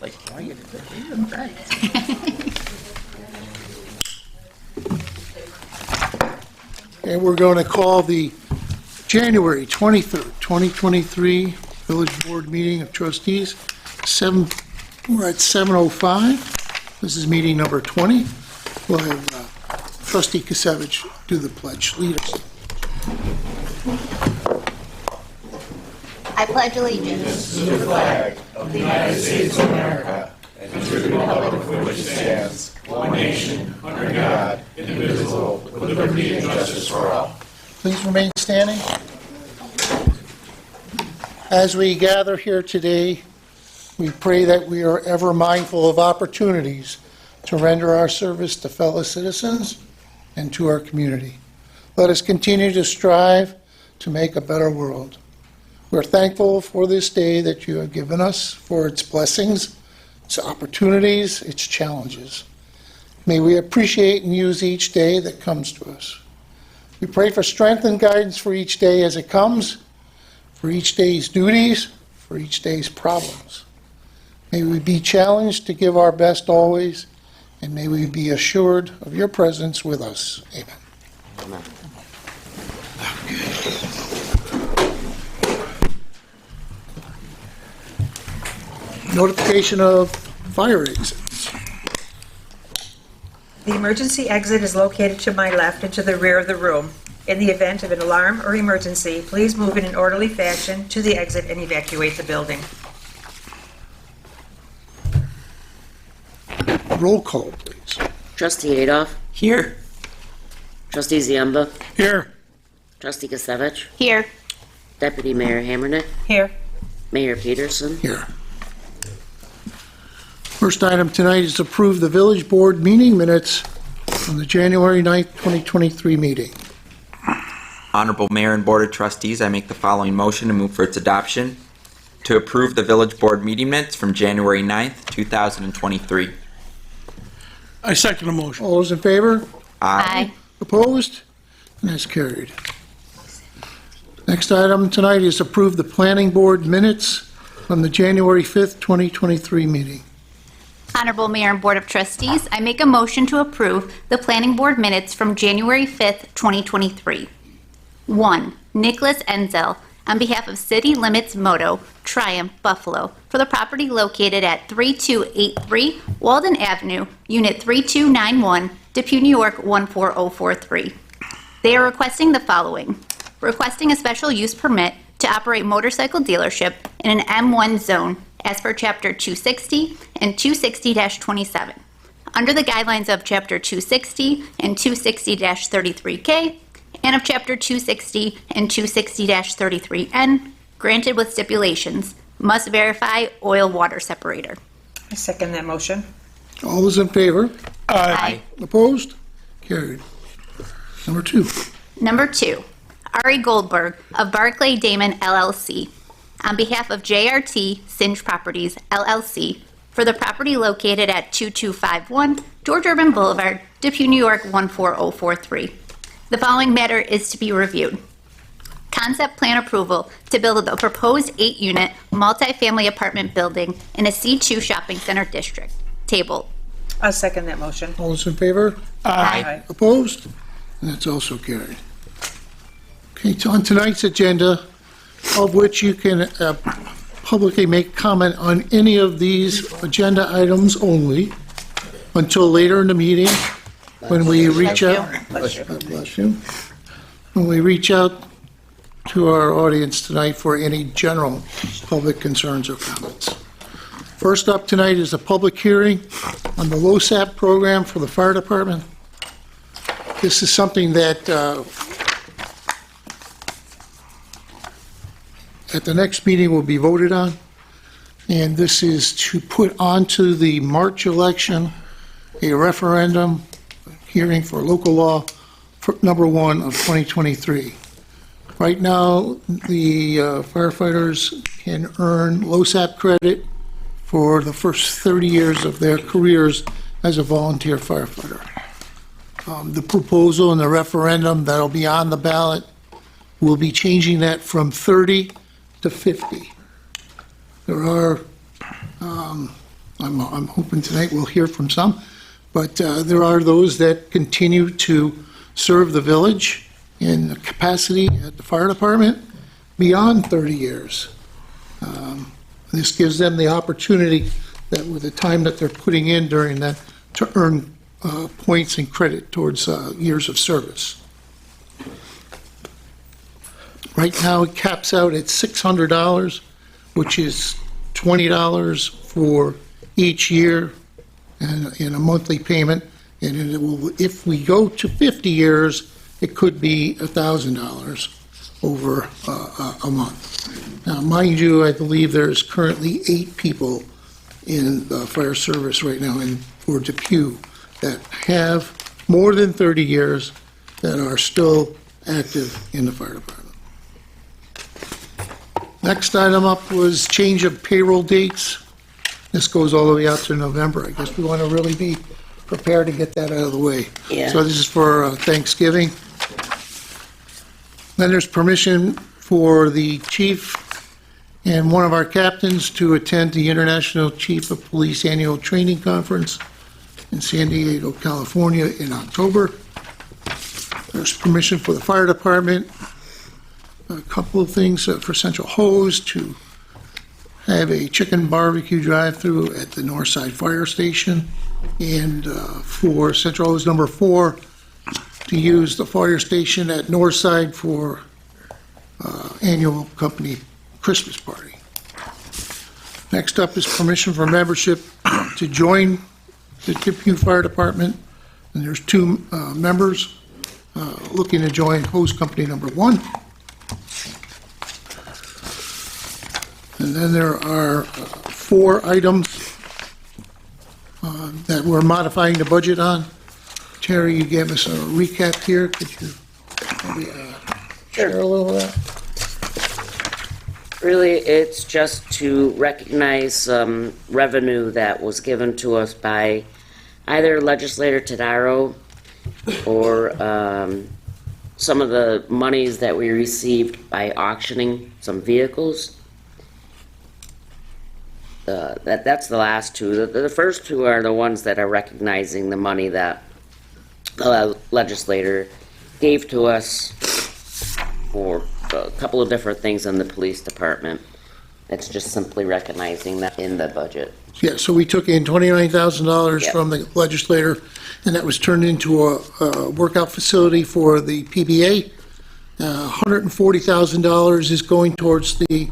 Like, why you even back? And we're going to call the January 23rd, 2023 Village Board Meeting of Trustees. We're at 7:05. This is meeting number 20. We'll have Trustee Kasevich do the pledge. Lead us. I pledge allegiance to the flag of the United States of America and to the republic for which it stands, one nation, under God, indivisible, with liberty and justice for all. Please remain standing. As we gather here today, we pray that we are ever mindful of opportunities to render our service to fellow citizens and to our community. Let us continue to strive to make a better world. We're thankful for this day that you have given us, for its blessings, its opportunities, its challenges. May we appreciate and use each day that comes to us. We pray for strength and guidance for each day as it comes, for each day's duties, for each day's problems. May we be challenged to give our best always, and may we be assured of your presence with us. Amen. Amen. Notification of fire exits. The emergency exit is located to my left and to the rear of the room. In the event of an alarm or emergency, please move in an orderly fashion to the exit and evacuate the building. Roll call, please. Trustee Adolph. Here. Trustee Ziemba. Here. Trustee Kasevich. here. Deputy Mayor Hammernick. Here. Mayor Peterson. Here. First item tonight is to approve the village board meeting minutes from the January 9th, 2023 meeting. Honorable Mayor and Board of Trustees, I make the following motion to move for its adoption. To approve the village board meeting minutes from January 9th, 2023. I second the motion. All those in favor? Aye. Opposed? And that's carried. Next item tonight is approve the planning board minutes from the January 5th, 2023 meeting. Honorable Mayor and Board of Trustees, I make a motion to approve the Planning Board minutes from January 5th, 2023. 1. Nicholas Enzel, on behalf of City Limits Moto, Triumph, Buffalo, for the property located at 3283 Walden Avenue, Unit 3291, Depew, New York 14043. They are requesting the following. Requesting a special use permit to operate motorcycle dealership in an M1 zone as per Chapter 260 and 260-27, under the guidelines of Chapter 260 and 260-33K, and of Chapter 260 and 260-33N, granted with stipulations, must verify oil-water separator. I second that motion. All those in favor? Aye. Opposed? Carried. Number 2. Number 2, Ari Goldberg of Barclay Damon LLC, on behalf of JRT Singe Properties LLC, for the property located at 2251 George Urban Boulevard, Depew, New York 14043. The following matter is to be reviewed. Concept plan approval to build a proposed 8-unit multifamily apartment building in a C2 shopping center district. Tabled. I'll second that motion. All those in favor? Aye. Opposed? And that's also carried. Okay, so on tonight's agenda, of which you can publicly make comment on any of these agenda items only until later in the meeting when we reach out. Bless you. God bless you. When we reach out to our audience tonight for any general public concerns or comments. First up tonight is a public hearing on the LoSAP program for the fire department. This is something that at the next meeting will be voted on, and this is to put onto the March election a referendum hearing for local law for number 1 of 2023. Right now, the firefighters can earn LoSAP credit for the first 30 years of their careers as a volunteer firefighter. The proposal in the referendum that'll be on the ballot will be changing that from 30 to 50. There are I'm hoping tonight we'll hear from some, but there are those that continue to serve the village in the capacity at the fire department beyond 30 years. This gives them the opportunity that with the time that they're putting in during that to earn points and credit towards years of service. Right now, it caps out at $600, which is $20 for each year and in a monthly payment. And it will, if we go to 50 years, it could be $1,000 over a month. Now, mind you, I believe there's currently 8 people in the fire service right now for Depew that have more than 30 years that are still active in the fire department. Next item up was change of payroll dates. This goes all the way out to November. I guess we want to really be prepared to get that out of the way. Yeah. So this is for Thanksgiving. Then there's permission for the chief and one of our captains to attend the International Chief of Police Annual Training Conference in San Diego, California in October. There's permission for the fire department, a couple of things for Central Hose to have a chicken barbecue drive-through at the Northside Fire Station, and for Central Hose number 4 to use the fire station at Northside for annual company Christmas party. Next up is permission for membership to join the Depew Fire Department, and there's 2 members looking to join hose company number 1. And then there are 4 items that we're modifying the budget on. Terry, you gave us a recap here. Could you maybe share a little of that? Really, it's just to recognize some revenue that was given to us by either legislator Tadaro or some of the monies that we received by auctioning some vehicles. That's the last 2. The first 2 are the ones that are recognizing the money that the legislator gave to us for a couple of different things in the police department. It's just simply recognizing that in the budget. Yeah, so we took in $29,000 Yep. from the legislator, and that was turned into a workout facility for the PBA. $140,000 is going towards the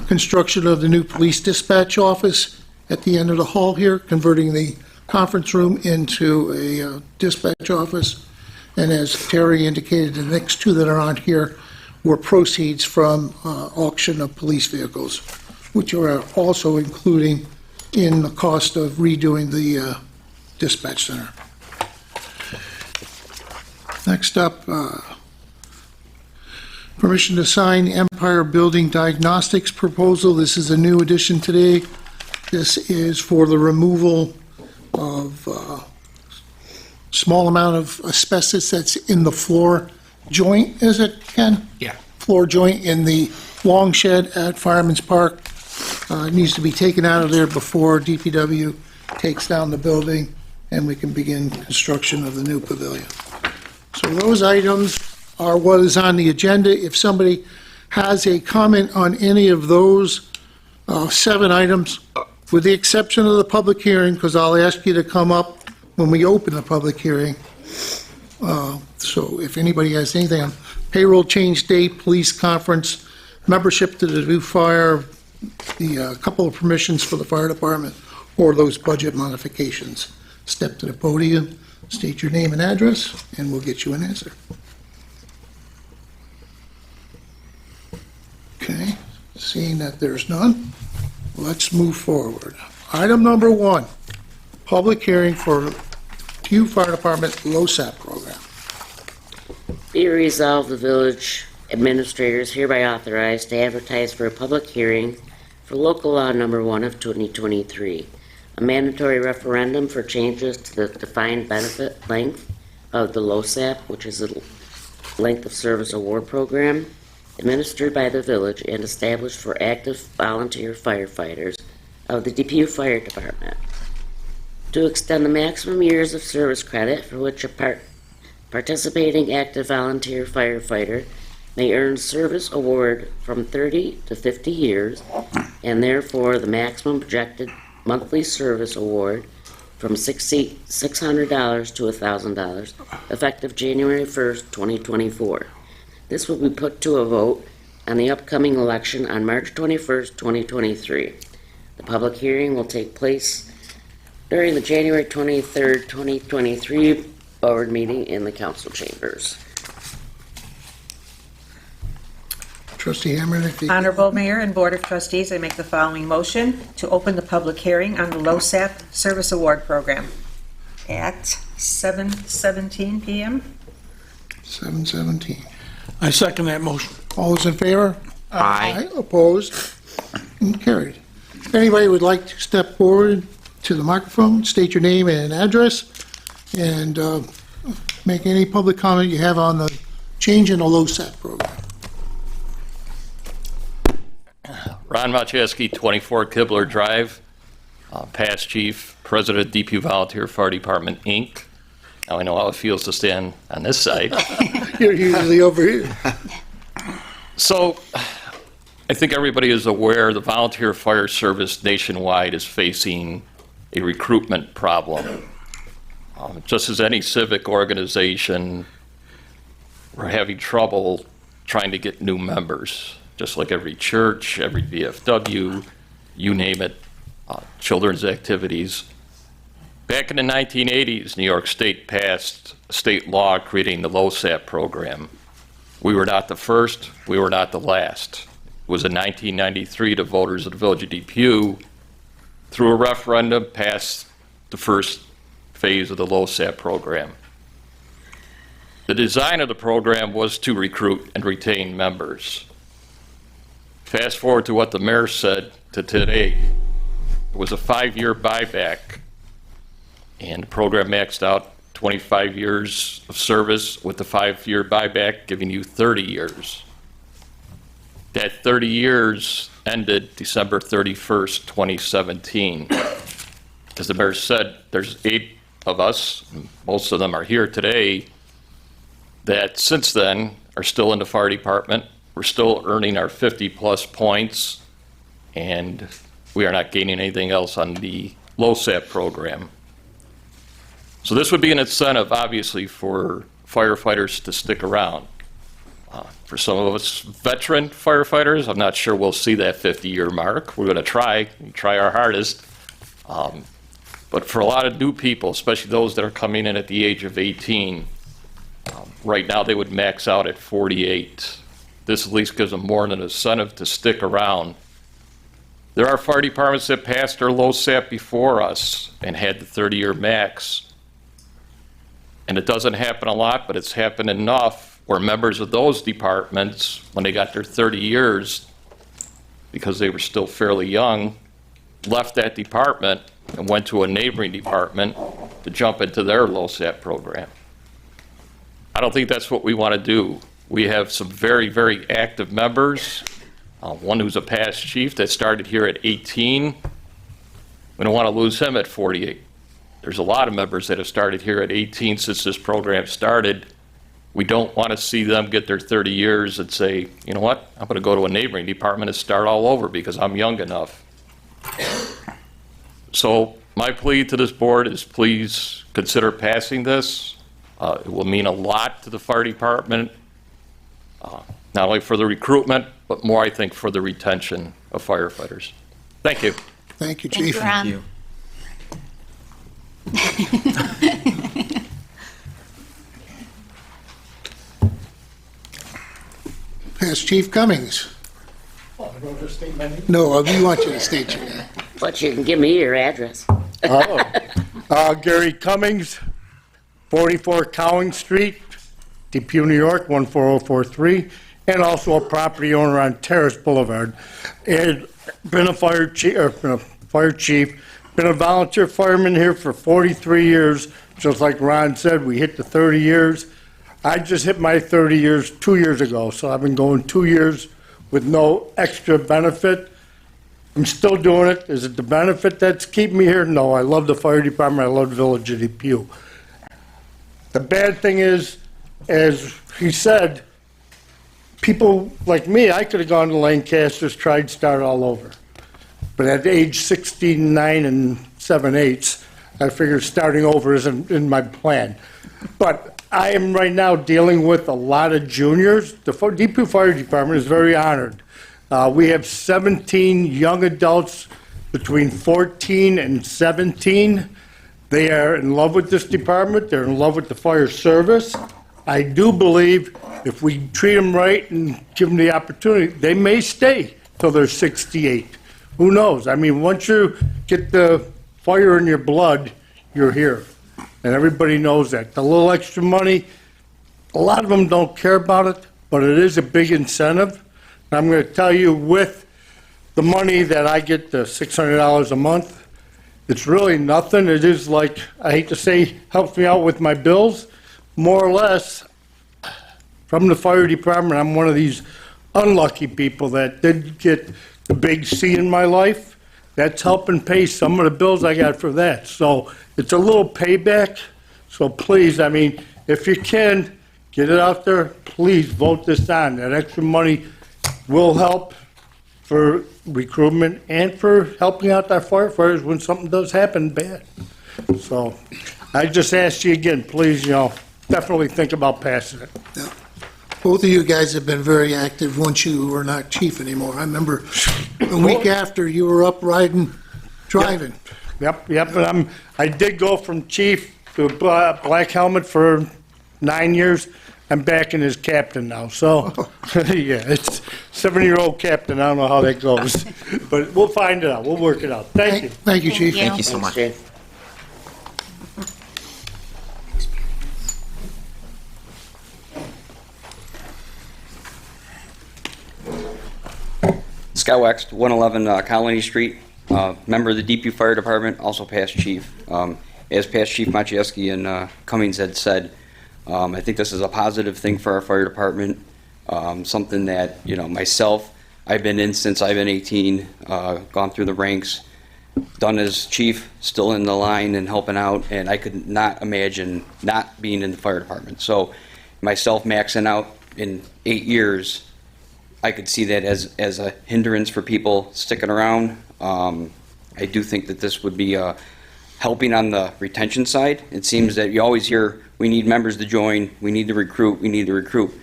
construction of the new police dispatch office at the end of the hall here, converting the conference room into a dispatch office. And as Terry indicated, the next 2 that are on here were proceeds from auction of police vehicles, which are also including in the cost of redoing the dispatch center. Next up, permission to sign Empire Building Diagnostics proposal. This is a new addition today. This is for the removal of small amount of asbestos that's in the floor joint, is it, Ken? Yeah. Floor joint in the long shed at Fireman's Park. It needs to be taken out of there before DPW takes down the building and we can begin construction of the new pavilion. So those items are what is on the agenda. If somebody has a comment on any of those 7 items, with the exception of the public hearing, because I'll ask you to come up when we open the public hearing. So if anybody has anything on payroll change date, police conference, membership to the new fire, the couple of permissions for the fire department, or those budget modifications, step to the podium, state your name and address, and we'll get you an answer. Okay, seeing that there's none, let's move forward. Item number 1, public hearing for Depew Fire Department LoSAP program. Be it resolved, the village administrator is hereby authorized to advertise for a public hearing for local law number 1 of 2023, a mandatory referendum for changes to the defined benefit length of the LoSAP, which is a length of service award program administered by the village and established for active volunteer firefighters of the Depew Fire Department. To extend the maximum years of service credit for which a participating active volunteer firefighter may earn service award from 30 to 50 years, and therefore the maximum projected monthly service award from $600 to $1,000, effective January 1st, 2024. This will be put to a vote on the upcoming election on March 21st, 2023. The public hearing will take place during the January 23rd, 2023 board meeting in the council chambers. Trustee Hammond, if you... Honorable Mayor and Board of Trustees, I make the following motion to open the public hearing on the LoSAP Service Award Program at 7:17 PM. 7:17. I second that motion. All those in favor? Aye. Opposed? And carried. If anybody would like to step forward to the microphone, state your name and address, and make any public comment you have on the change in the LoSAP program. Ron Macheski, 24 Kibler Drive, past chief, president of Depew Volunteer Fire Department, Inc. Now I know how it feels to stand on this side. You're usually over here. So I think everybody is aware the volunteer fire service nationwide is facing a recruitment problem. Just as any civic organization, we're having trouble trying to get new members. Just like every church, every VFW, you name it, children's activities. Back in the 1980s, New York State passed a state law creating the LoSAP program. We were not the first, we were not the last. It was in 1993 the voters of the village of Depew, through a referendum, passed the first phase of the LoSAP program. The design of the program was to recruit and retain members. Fast forward to what the mayor said to today. It was a 5-year buyback, and the program maxed out 25 years of service with the 5-year buyback giving you 30 years. That 30 years ended December 31st, 2017. As the mayor said, there's 8 of us, most of them are here today, that since then are still in the fire department. We're still earning our 50-plus points, and we are not gaining anything else on the LoSAP program. So this would be an incentive, obviously, for firefighters to stick around. For some of us veteran firefighters, I'm not sure we'll see that 50-year mark. We're going to try our hardest. But for a lot of new people, especially those that are coming in at the age of 18, right now they would max out at 48. This at least gives them more of an incentive to stick around. There are fire departments that passed their LoSAP before us and had the 30-year max. And it doesn't happen a lot, but it's happened enough where members of those departments, when they got their 30 years, because they were still fairly young, left that department and went to a neighboring department to jump into their LoSAP program. I don't think that's what we want to do. We have some very, very active members, one who's a past chief that started here at 18. We don't want to lose him at 48. There's a lot of members that have started here at 18 since this program started. We don't want to see them get their 30 years and say, you know what, I'm going to go to a neighboring department and start all over because I'm young enough. So my plea to this board is please consider passing this. It will mean a lot to the fire department. Not only for the recruitment, but more, I think, for the retention of firefighters. Thank you. Thank you, Thank Chief. you, Ron. Thank you. Past Chief Cummings. No, we want you to state your name. But you can give me your address. Gary Cummings, 44 Cowing Street, Depew, New York, 14043, and also a property owner on Terrace Boulevard. And been a fire chief, been a volunteer fireman here for 43 years. Just like Ron said, we hit the 30 years. I just hit my 30 years 2 years ago, so I've been going 2 years with no extra benefit. I'm still doing it. Is it the benefit that's keeping me here? No, I love the fire department. I love the village of Depew. The bad thing is, as he said, people like me, I could have gone to Lancaster's, tried to start all over. But at age 69 and 7/8, I figured starting over isn't in my plan. But I am right now dealing with a lot of juniors. The Depew Fire Department is very honored. We have 17 young adults between 14 and 17. They are in love with this department. They're in love with the fire service. I do believe if we treat them right and give them the opportunity, they may stay till they're 68. Who knows? I mean, once you get the fire in your blood, you're here. And everybody knows that. The little extra money, a lot of them don't care about it, but it is a big incentive. And I'm going to tell you, with the money that I get, the $600 a month, it's really nothing. It is like, I hate to say, helps me out with my bills. More or less, from the fire department, I'm one of these unlucky people that didn't get the big C in my life. That's helping pay some of the bills I got for that. So it's a little payback. So please, I mean, if you can, get it out there. Please vote this on. That extra money will help for recruitment and for helping out our firefighters when something does happen bad. So I just ask you again, please, definitely think about passing it. Yeah. Both of you guys have been very active once you were not chief anymore. I remember the week after you were up riding, driving. Yep, and I did go from chief to black helmet for 9 years. I'm back in as captain now, so, yeah, it's 7-year-old captain. I don't know how that goes, but we'll find it out. We'll work it out. Thank you. Thank you, Chief. Thank you so much. Thanks, Jay. Scott Wext, 111 Colony Street, member of the Depew Fire Department, also past chief. As past Chief Maciejewski and Cummings had said, I think this is a positive thing for our fire department, something that, myself, I've been in since I've been 18, gone through the ranks, done as chief, still in the line and helping out, and I could not imagine not being in the fire department. So myself maxing out in 8 years, I could see that as a hindrance for people sticking around. I do think that this would be helping on the retention side. It seems that you always hear, we need members to join, we need to recruit,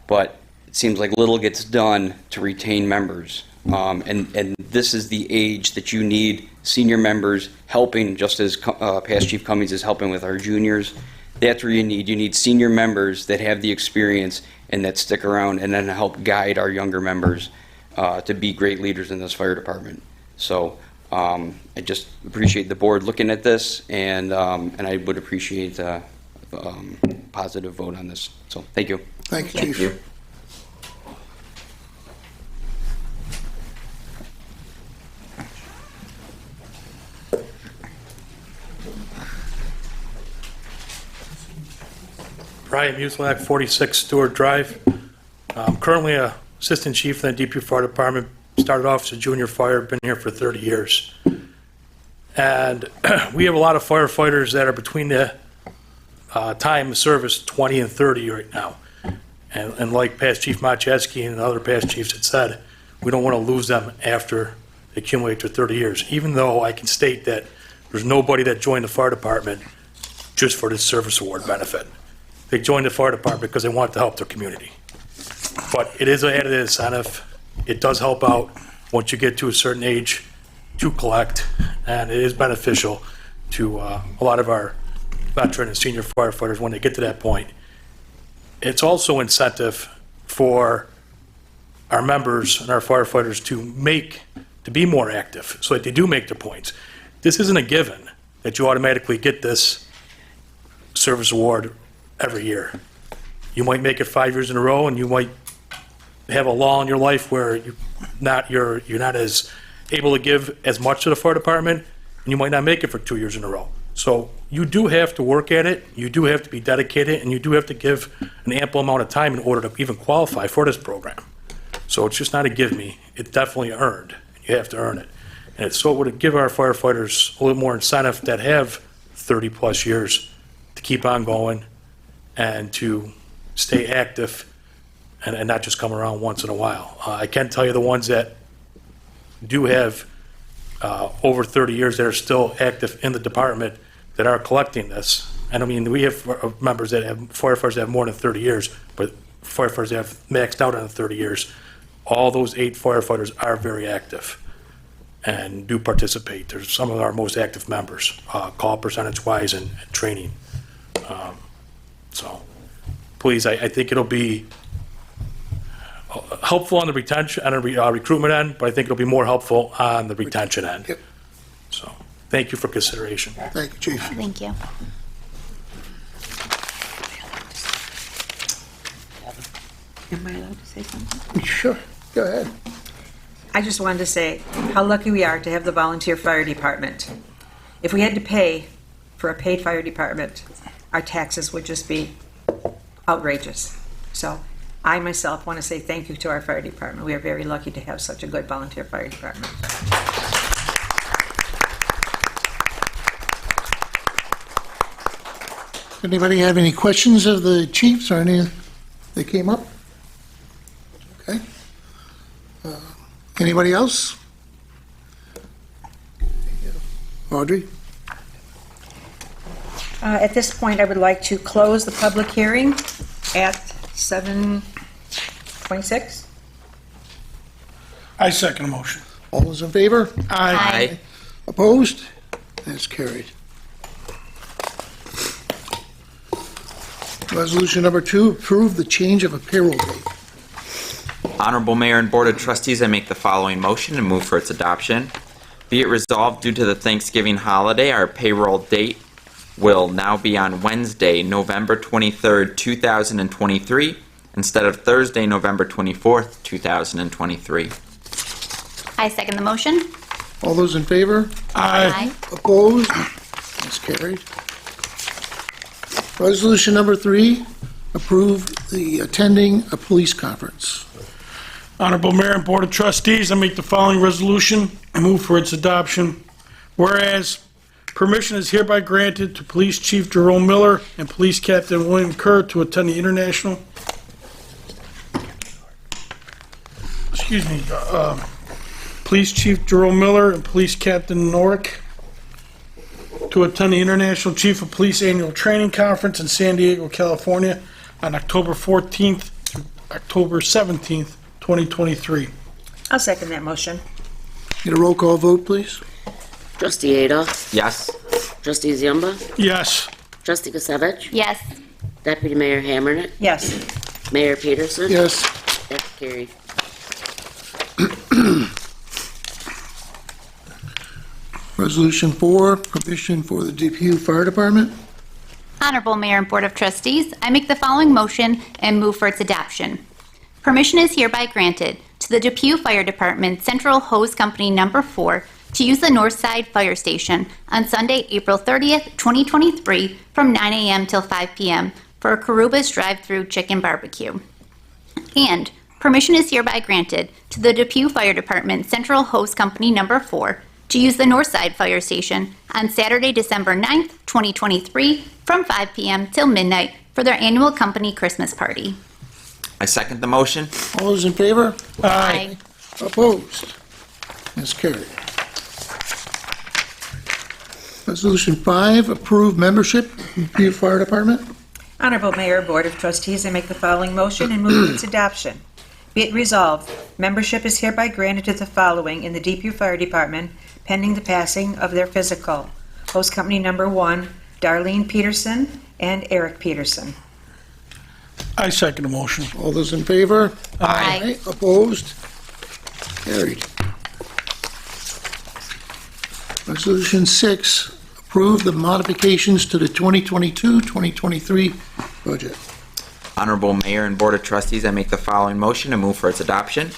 but it seems like little gets done to retain members. And this is the age that you need senior members helping, just as past Chief Cummings is helping with our juniors. That's where you need senior members that have the experience and that stick around and then help guide our younger members to be great leaders in this fire department. So I just appreciate the board looking at this, and I would appreciate a positive vote on this. So thank you. Thank you, Chief. Brian Muslak, 46 Stewart Drive. I'm currently a assistant chief in the Depew Fire Department. Started off as a junior fire, been here for 30 years. And we have a lot of firefighters that are between the time of service 20 and 30 right now. And like past Chief Maciejewski and other past chiefs had said, we don't want to lose them after they accumulate to 30 years, even though I can state that there's nobody that joined the fire department just for the service award benefit. They joined the fire department because they want to help their community. But it is an added incentive. It does help out once you get to a certain age to collect, and it is beneficial to a lot of our veteran and senior firefighters when they get to that point. It's also incentive for our members and our firefighters to be more active so that they do make their points. This isn't a given that you automatically get this service award every year. You might make it 5 years in a row, and you might have a law in your life where you're not as able to give as much to the fire department, and you might not make it for 2 years in a row. So you do have to work at it, you do have to be dedicated, and you do have to give an ample amount of time in order to even qualify for this program. So it's just not a give me, it's definitely earned. You have to earn it. And so it would give our firefighters a little more incentive that have 30-plus years to keep on going and to stay active and not just come around once in a while. I can tell you the ones that do have over 30 years that are still active in the department that are collecting this. And I mean, we have members that have, firefighters that have more than 30 years, but firefighters that have maxed out on 30 years. All those 8 firefighters are very active and do participate. They're some of our most active members, call percentage-wise and training. So please, I think it'll be helpful on the retention, on the recruitment end, but I think it'll be more helpful on the retention end. Yep. So thank you for consideration. Thank you, Chief. Thank you. Am I allowed to say something? Sure, go ahead. I just wanted to say how lucky we are to have the volunteer fire department. If we had to pay for a paid fire department, our taxes would just be outrageous. So I myself want to say thank you to our fire department. We are very lucky to have such a good volunteer fire department. Anybody have any questions of the chiefs or any that came up? Okay. Anybody else? Audrey? At this point, I would like to close the public hearing at 7:26. I second the motion. All those in favor? Aye. Opposed? That's carried. Resolution number 2, approve the change of a payroll date. Honorable Mayor and Board of Trustees, I make the following motion and move for its adoption. Be it resolved, due to the Thanksgiving holiday, our payroll date will now be on Wednesday, November 23rd, 2023, instead of Thursday, November 24th, 2023. I second the motion. All those in favor? Aye. Opposed? That's carried. Resolution number 3, approve the attending a police conference. Honorable Mayor and Board of Trustees, I make the following resolution and move for its adoption. Whereas permission is hereby granted to Police Chief Jerome Miller and Police Captain William Kerr to attend the International, Police Chief Jerome Miller and Police Captain Norick to attend the International Chief of Police Annual Training Conference in San Diego, California on October 14th to October 17th, 2023. I'll second that motion. Get a roll call vote, please. Trustee Adolph? Yes. Trustee Ziemba? Yes. Trustee Kusevich? Yes. Deputy Mayor Hammernick? Yes. Mayor Peterson? Yes. That's carried. Resolution 4, permission for the Depew Fire Department. Honorable Mayor and Board of Trustees, I make the following motion and move for its adoption. Permission is hereby granted to the Depew Fire Department Central Hose Company Number 4 to use the North Side Fire Station on Sunday, April 30th, 2023, from 9 a.m. till 5 p.m. for a Carubas drive-through chicken barbecue. And permission is hereby granted to the Depew Fire Department Central Hose Company Number 4 to use the North Side Fire Station on Saturday, December 9th, 2023, from 5 p.m. till midnight for their annual company Christmas party. I second the motion. All those in favor? Aye. Opposed? That's carried. Resolution 5, approve membership in Depew Fire Department. Honorable Mayor, Board of Trustees, I make the following motion and move its adoption. Be it resolved, membership is hereby granted to the following in the Depew Fire Department pending the passing of their physical. Host Company Number 1, Darlene Peterson and Eric Peterson. I second the motion. All those in favor? Aye. Opposed? Carried. Resolution 6, approve the modifications to the 2022-2023 budget. Honorable Mayor and Board of Trustees, I make the following motion and move for its adoption.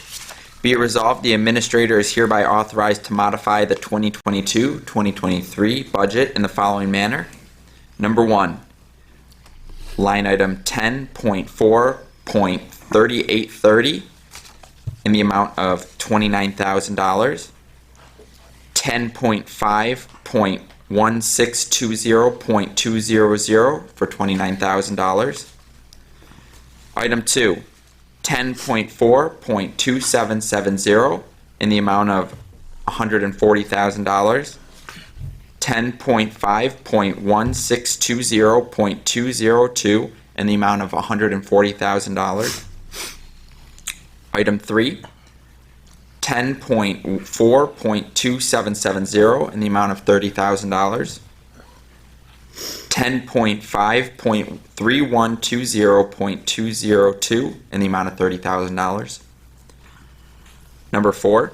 Be it resolved, the Administrator is hereby authorized to modify the 2022-2023 budget in the following manner. Number 1, line item 10.4.3830 in the amount of $29,000. 10.5.1620.200 for $29,000. Item 2, 10.4.2770 in the amount of $140,000. 10.5.1620.202 in the amount of $140,000. Item 3, 10.4.2770 in the amount of $30,000. 10.5.3120.202 in the amount of $30,000. Number 4,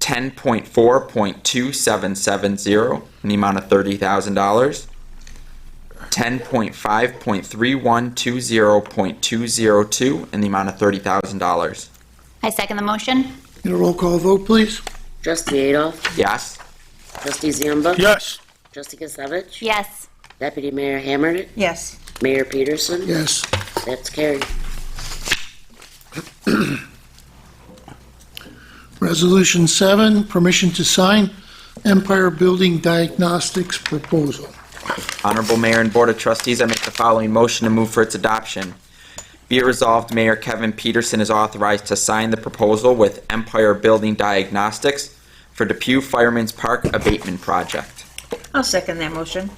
10.4.2770 in the amount of $30,000. 10.5.3120.202 in the amount of $30,000. I second the motion. Need a roll call vote, please? Trustee Adolph? Yes. Trustee Ziemba? Yes. Trustee Gisevich? Yes. Deputy Mayor Hammernick? Yes. Mayor Peterson? Yes. That's carried. Resolution 7, permission to sign Empire Building Diagnostics proposal. Honorable Mayor and Board of Trustees, I make the following motion to move for its adoption. Be it resolved, Mayor Kevin Peterson is authorized to sign the proposal with Empire Building Diagnostics for Depew Fireman's Park Abatement Project. I'll second that motion.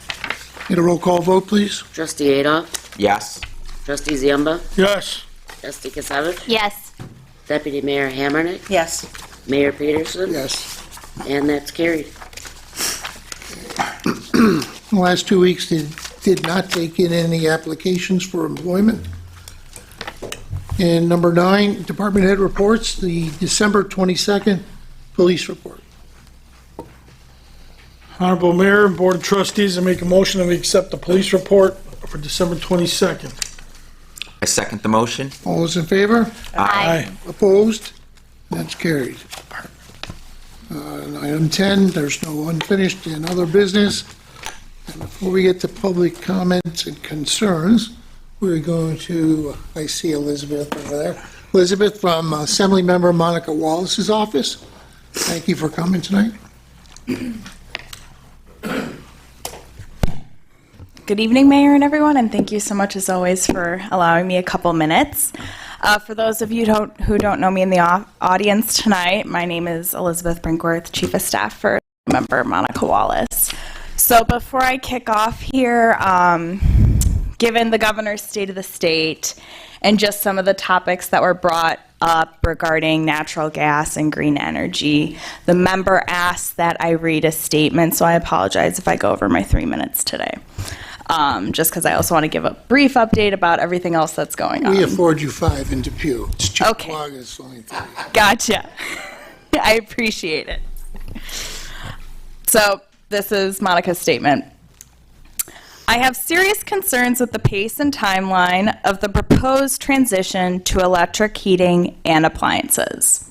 Need a roll call vote, please? Trustee Adolph? Yes. Trustee Ziemba? Yes. Trustee Gisevich? Yes. Deputy Mayor Hammernick? Yes. Mayor Peterson? Yes. And that's carried. The last 2 weeks did not take in any applications for employment. And number 9, department head reports, the December 22nd police report. Honorable Mayor and Board of Trustees, I make a motion that we accept the police report for December 22nd. I second the motion. All those in favor? Aye. Opposed? That's carried. Item 10, there's no unfinished and other business. And before we get to public comments and concerns, we're going to, I see Elizabeth over there. Elizabeth from Assemblymember Monica Wallace's office. Thank you for coming tonight. Good evening, Mayor and everyone, and thank you so much, as always, for allowing me a couple minutes. For those of you who don't know me in the audience tonight, my name is Elizabeth Brinkworth, Chief of Staff for Member Monica Wallace. So before I kick off here, given the Governor's State of the State and just some of the topics that were brought up regarding natural gas and green energy, the member asked that I read a statement, so I apologize if I go over my 3 minutes today. Just because I also want to give a brief update about everything else that's going on. We afford you 5 in Depew. It's cheap. Okay. It's only 3. Gotcha. I appreciate it. So this is Monica's statement. I have serious concerns with the pace and timeline of the proposed transition to electric heating and appliances.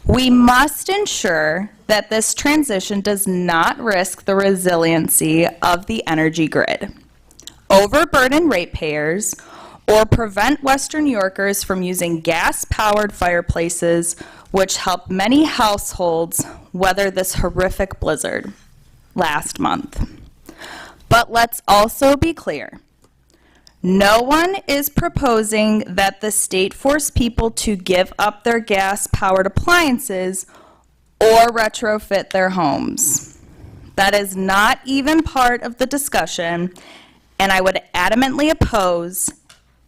We must ensure that this transition does not risk the resiliency of the energy grid, overburden ratepayers, or prevent Western New Yorkers from using gas-powered fireplaces, which helped many households weather this horrific blizzard last month. But let's also be clear. No one is proposing that the state force people to give up their gas-powered appliances or retrofit their homes. That is not even part of the discussion, and I would adamantly oppose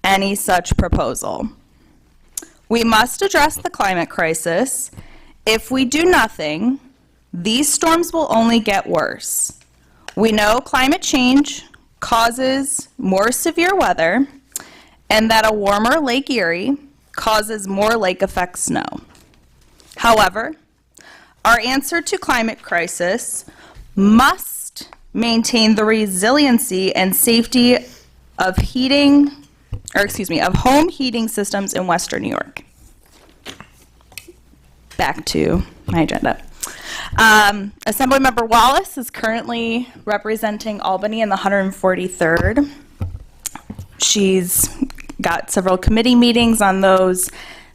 any such proposal. We must address the climate crisis. If we do nothing, these storms will only get worse. We know climate change causes more severe weather, and that a warmer Lake Erie causes more lake effect snow. However, our answer to climate crisis must maintain the resiliency and safety of home heating systems in Western New York. Back to my agenda. Assemblymember Wallace is currently representing Albany in the 143rd. She's got several committee meetings on those.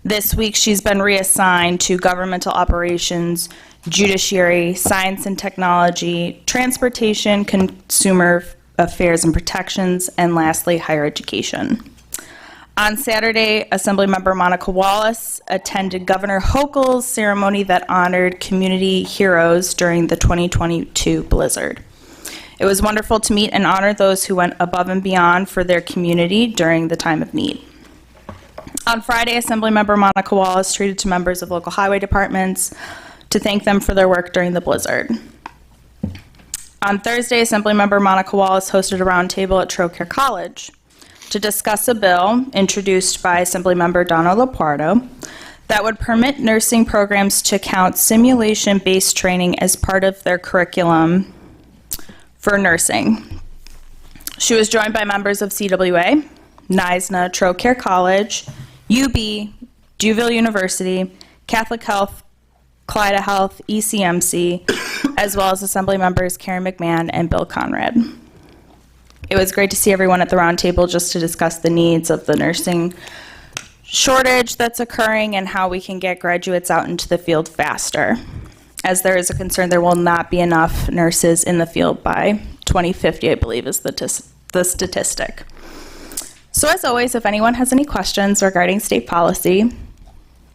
This week she's been reassigned to Governmental Operations judiciary, science and technology, transportation, consumer affairs and protections, and lastly, higher education. On Saturday, Assemblymember Monica Wallace attended Governor Hochul's ceremony that honored community heroes during the 2022 blizzard. It was wonderful to meet and honor those who went above and beyond for their community during the time of need. On Friday, Assemblymember Monica Wallace treated to members of local highway departments to thank them for their work during the blizzard. On Thursday, Assemblymember Monica Wallace hosted a roundtable at Trocaire College to discuss a bill introduced by Assemblymember Donna Lapardo that would permit nursing programs to count simulation-based training as part of their curriculum for nursing. She was joined by members of CWA, NISNA, Trocaire College, UB, Duville University, Catholic Health, Clida Health, ECMC, as well as Assembly members Karen McMahon and Bill Conrad. It was great to see everyone at the round table just to discuss the needs of the nursing shortage that's occurring and how we can get graduates out into the field faster. As there is a concern, there will not be enough nurses in the field by 2050, I believe is the statistic. So as always, if anyone has any questions regarding state policy,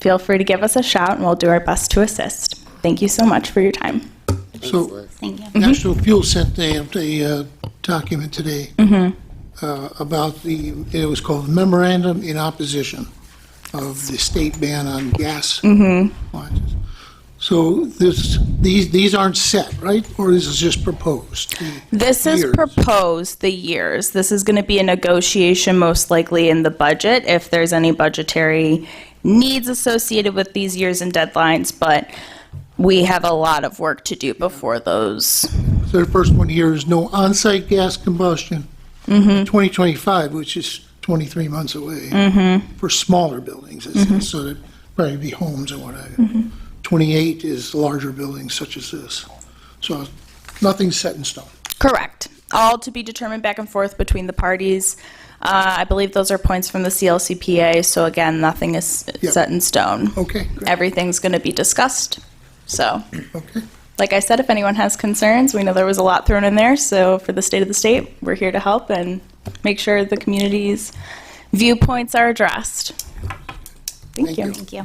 feel free to give us a shout and we'll do our best to assist. Thank you so much for your time. So, Thank you. National Fuel sent a document today about it was called Memorandum in Opposition of the State Ban on Gas appliances. So these aren't set, right? Or this is just proposed? This is proposed, the years. This is going to be a negotiation most likely in the budget if there's any budgetary needs associated with these years and deadlines, but we have a lot of work to do before those. So the first one here is no on-site gas combustion. 2025, which is 23 months away, for smaller buildings. So that'd probably be homes and what have you. 28 is larger buildings such as this. So nothing's set in stone. Correct. All to be determined back and forth between the parties. I believe those are points from the CLCPA, so again, nothing is set in stone. Okay, great. Everything's going to be discussed. So, Okay. like I said, if anyone has concerns, we know there was a lot thrown in there, so for the state of the state, we're here to help and make sure the community's viewpoints are addressed. Thank you. Thank you.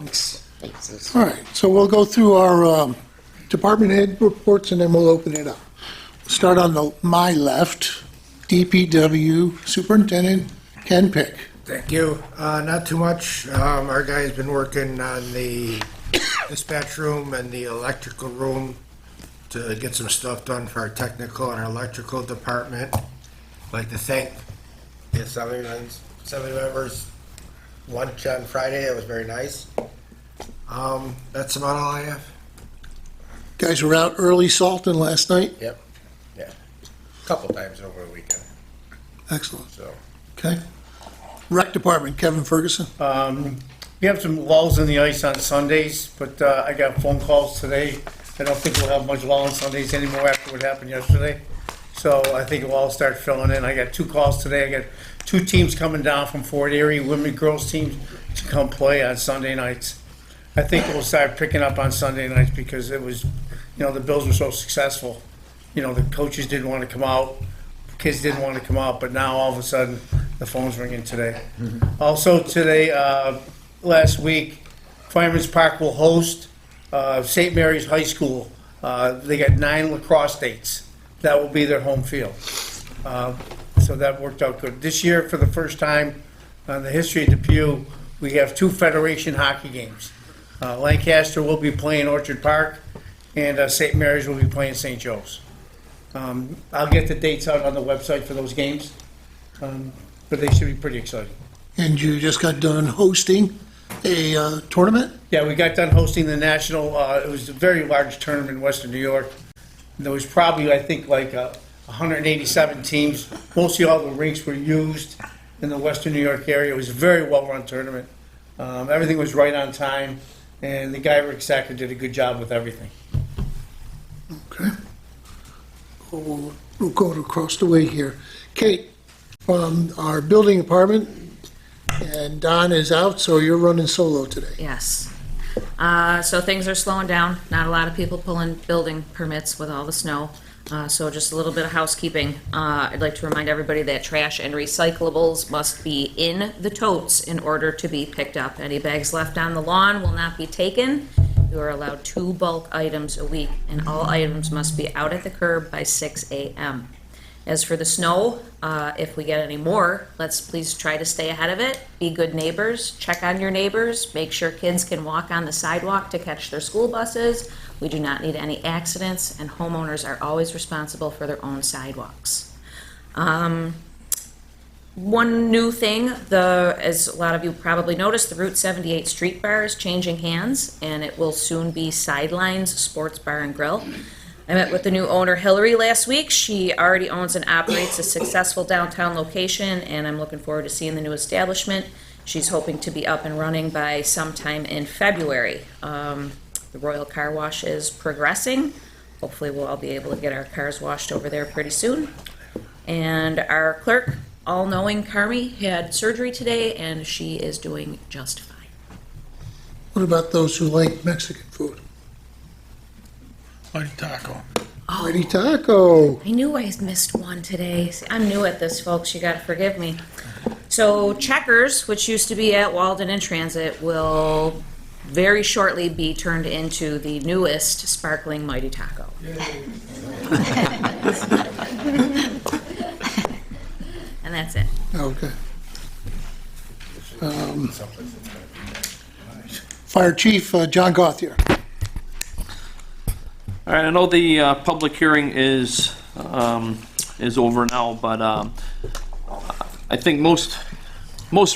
Thanks. All right, so we'll go through our department head reports and then we'll open it up. Start on my left, DPW Superintendent Ken Pick. Thank you. Not too much. Our guy's been working on the dispatch room and the electrical room to get some stuff done for our technical and our electrical department. I'd like to thank the assembly members' lunch on Friday. It was very nice. That's about all I have. Guys were out early salting last night. Yep. Yeah. A couple times over the weekend. Excellent. So. Okay. Rec Department, Kevin Ferguson. We have some lulls in the ice on Sundays, but I got phone calls today. I don't think we'll have much lull on Sundays anymore after what happened yesterday. So I think we'll all start filling in. I got 2 calls today. I got 2 teams coming down from Fort Erie, women and girls teams, to come play on Sunday nights. I think we'll start picking up on Sunday nights because it was, the Bills were so successful. The coaches didn't want to come out, kids didn't want to come out, but now all of a sudden the phone's ringing today. Also today, last week, Fireman's Park will host St. Mary's High School. They got 9 lacrosse dates. That will be their home field. So that worked out good. This year, for the first time in the history of Depew, we have 2 Federation hockey games. Lancaster will be playing Orchard Park, and St. Mary's will be playing St. Joe's. I'll get the dates out on the website for those games, but they should be pretty exciting. And you just got done hosting a tournament? Yeah, we got done hosting the national, it was a very large tournament in Western New York. There was probably, I think, like 187 teams. Mostly all the rinks were used in the Western New York area. It was a very well-run tournament. Everything was right on time, and the guy, Rick Sacker, did a good job with everything. Okay. We'll go across the way here. Kate, from our building department, and Don is out, so you're running solo today. Yes. So things are slowing down. Not a lot of people pulling building permits with all the snow. So just a little bit of housekeeping. I'd like to remind everybody that trash and recyclables must be in the totes in order to be picked up. Any bags left on the lawn will not be taken. You are allowed 2 bulk items a week, and all items must be out at the curb by 6 a.m. As for the snow, if we get any more, let's please try to stay ahead of it. Be good neighbors, check on your neighbors, make sure kids can walk on the sidewalk to catch their school buses. We do not need any accidents, and homeowners are always responsible for their own sidewalks. One new thing, as a lot of you probably noticed, the Route 78 Street Bar is changing hands, and it will soon be Sidelines Sports Bar and Grill. I met with the new owner, Hillary, last week. She already owns and operates a successful downtown location, and I'm looking forward to seeing the new establishment. She's hoping to be up and running by sometime in February. The Royal Car Wash is progressing. Hopefully we'll all be able to get our cars washed over there pretty soon. And our clerk, all-knowing Carmi, had surgery today, and she is doing just fine. What about those who like Mexican food? Mighty Taco. Mighty Taco. I knew I missed one today. See, I'm new at this, folks. You gotta forgive me. So Checkers, which used to be at Walden and Transit, will very shortly be turned into the newest sparkling Mighty Taco. And that's it. Okay. Fire Chief John Gauthier. All right, I know the public hearing is over now, but I think most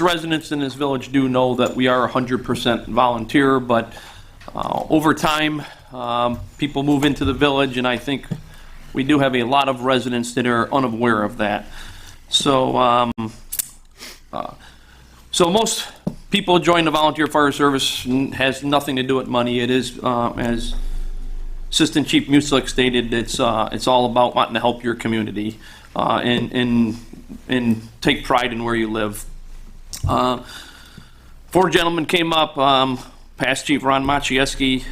residents in this village do know that we are 100% volunteer, but over time, people move into the village, and I think we do have a lot of residents that are unaware of that. So, so most people join the volunteer fire service has nothing to do with money. It is, as Assistant Chief Muselik stated, it's all about wanting to help your community and take pride in where you live. 4 gentlemen came up, past Chief Ron Maciejewski,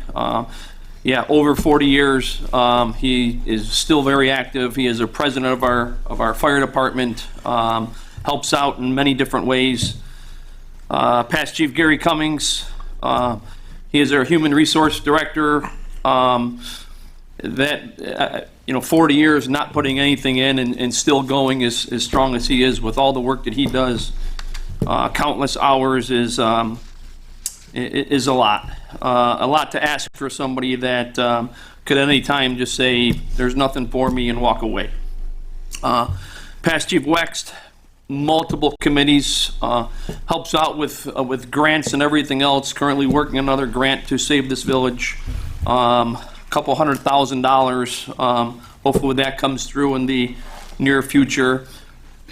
yeah, over 40 years. He is still very active. He is a president of our fire department, helps out in many different ways. Past Chief Gary Cummings, he is our human resource director. 40 years not putting anything in and still going as strong as he is with all the work that he does. Countless hours is a lot. A lot to ask for somebody that could at any time just say, there's nothing for me, and walk away. Past Chief Wext, multiple committees, helps out with grants and everything else, currently working on another grant to save this village. Couple $100,000. Hopefully that comes through in the near future.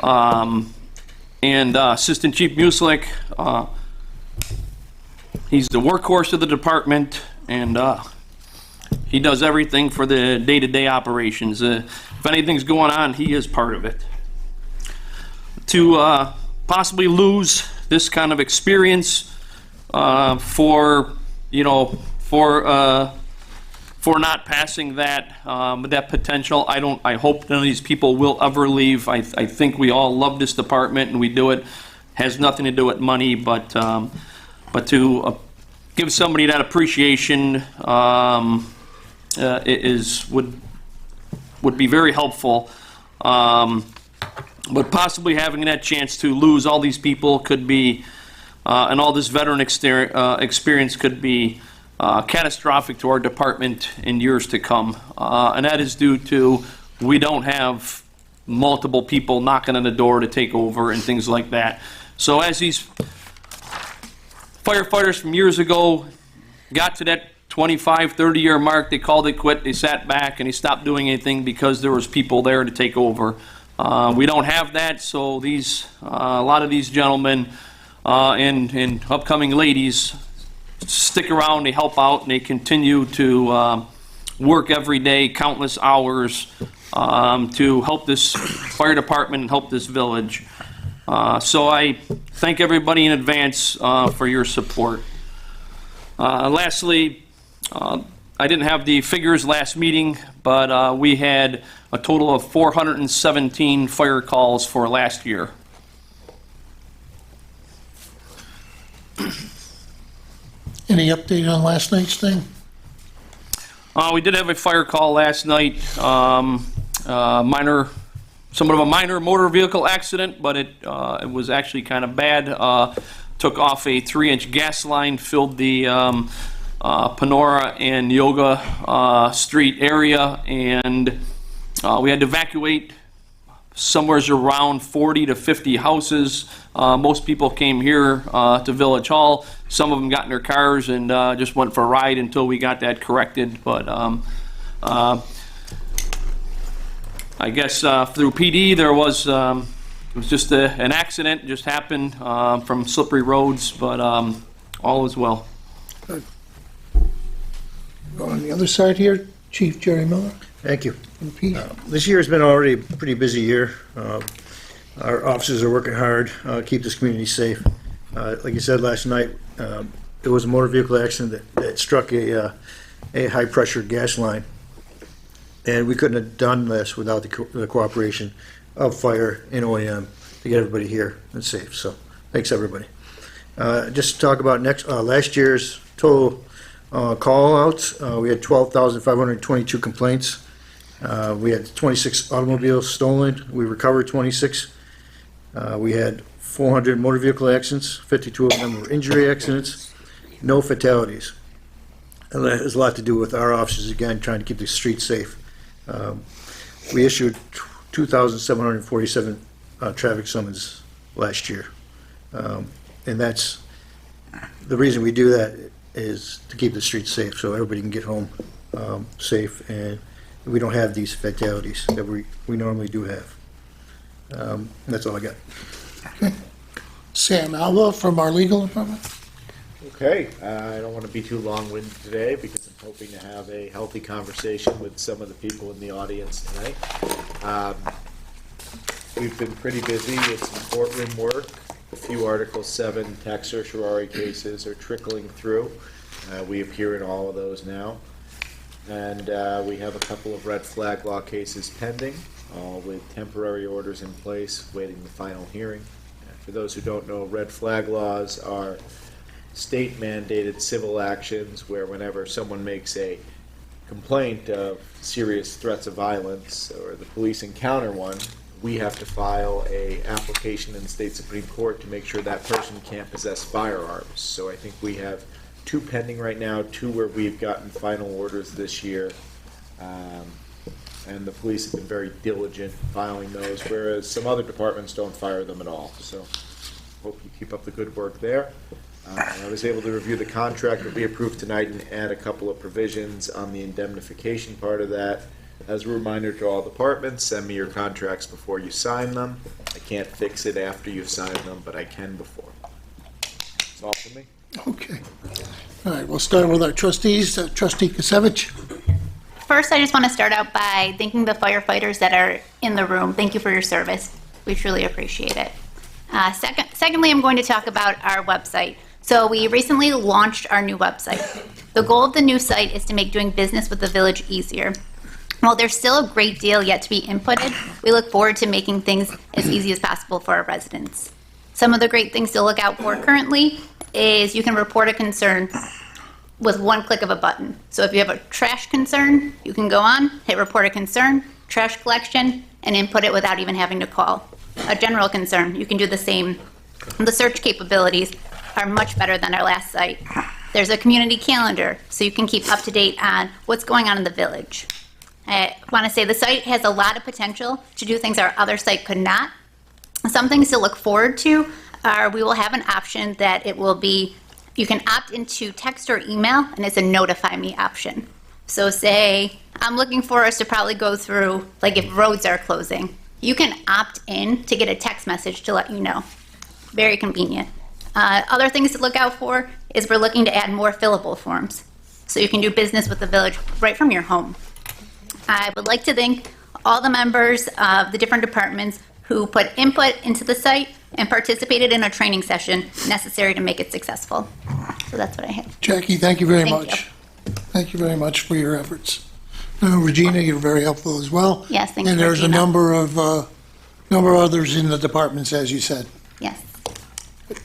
And Assistant Chief Muselik, he's the workhorse of the department, and he does everything for the day-to-day operations. If anything's going on, he is part of it. To possibly lose this kind of experience for not passing that potential, I hope none of these people will ever leave. I think we all love this department and we do it. Has nothing to do with money, but to give somebody that appreciation would be very helpful. But possibly having that chance to lose all these people could be, and all this veteran experience could be catastrophic to our department in years to come. And that is due to we don't have multiple people knocking on the door to take over and things like that. So as these firefighters from years ago got to that 25, 30-year mark, they called it quit, they sat back, and they stopped doing anything because there was people there to take over. We don't have that, so a lot of these gentlemen and upcoming ladies stick around, they help out, and they continue to work every day, countless hours, to help this fire department and help this village. So I thank everybody in advance for your support. Lastly, I didn't have the figures last meeting, but we had a total of 417 fire calls for last year. Any update on last night's thing? We did have a fire call last night, somewhat of a minor motor vehicle accident, but it was actually kind of bad. Took off a 3-inch gas line, filled the Panora and Yoga Street area, and we had to evacuate somewhere around 40 to 50 houses. Most people came here to Village Hall. Some of them got in their cars and just went for a ride until we got that corrected. But I guess through PD there was it was just an accident, just happened from slippery roads, but all is well. On the other side here, Chief Jerry Miller. Thank you. And Pete. This year has been already a pretty busy year. Our officers are working hard, keep this community safe. Like you said last night, there was a motor vehicle accident that struck a high-pressure gas line. And we couldn't have done this without the cooperation of fire and OEM to get everybody here and safe. So thanks, everybody. Just to talk about last year's total call-outs, we had 12,522 complaints. We had 26 automobiles stolen. We recovered 26. We had 400 motor vehicle accidents. 52 of them were injury accidents. No fatalities. And that has a lot to do with our officers, again, trying to keep the streets safe. We issued 2,747 traffic summons last year. And that's the reason we do that is to keep the streets safe so everybody can get home safe and we don't have these fatalities that we normally do have. That's all I got. Okay. Sam Alva from our legal department. Okay, I don't want to be too long-winded today because I'm hoping to have a healthy conversation with some of the people in the audience tonight. We've been pretty busy with some courtroom work. A few Article 7 tax certiorari cases are trickling through. We appear in all of those now. And we have a couple of red flag law cases pending, all with temporary orders in place, waiting the final hearing. For those who don't know, red flag laws are state-mandated civil actions where whenever someone makes a complaint of serious threats of violence or the police encounter one, we have to file a application in the state Supreme Court to make sure that person can't possess firearms. So I think we have 2 pending right now, 2 where we've gotten final orders this year. And the police have been very diligent filing those, whereas some other departments don't fire them at all. So hope you keep up the good work there. I was able to review the contract that we approved tonight and add a couple of provisions on the indemnification part of that. As a reminder to all departments, send me your contracts before you sign them. I can't fix it after you've signed them, but I can before. That's all for me. Okay. All right, we'll start with our trustees. Trustee Kasevich. First, I just want to start out by thanking the firefighters that are in the room. Thank you for your service. We truly appreciate it. Secondly, I'm going to talk about our website. So we recently launched our new website. The goal of the new site is to make doing business with the village easier. While there's still a great deal yet to be inputted, we look forward to making things as easy as possible for our residents. Some of the great things to look out for currently is you can report a concern with one click of a button. So if you have a trash concern, you can go on, hit report a concern, trash collection, and input it without even having to call. A general concern, you can do the same. The search capabilities are much better than our last site. There's a community calendar, so you can keep up to date on what's going on in the village. I want to say the site has a lot of potential to do things our other site could not. Some things to look forward to are we will have an option that it will be, you can opt into text or email, and it's a notify me option. So say, I'm looking for us to probably go through, like if roads are closing, you can opt in to get a text message to let you know. Very convenient. Other things to look out for is we're looking to add more fillable forms. So you can do business with the village right from your home. I would like to thank all the members of the different departments who put input into the site and participated in a training session necessary to make it successful. So that's what I have. Jackie, thank you very Thank much. Thank you very much for your efforts. Regina, you're very helpful as well. Yes, thank you, And there's a Regina. number of others in the departments, as you said. Yes.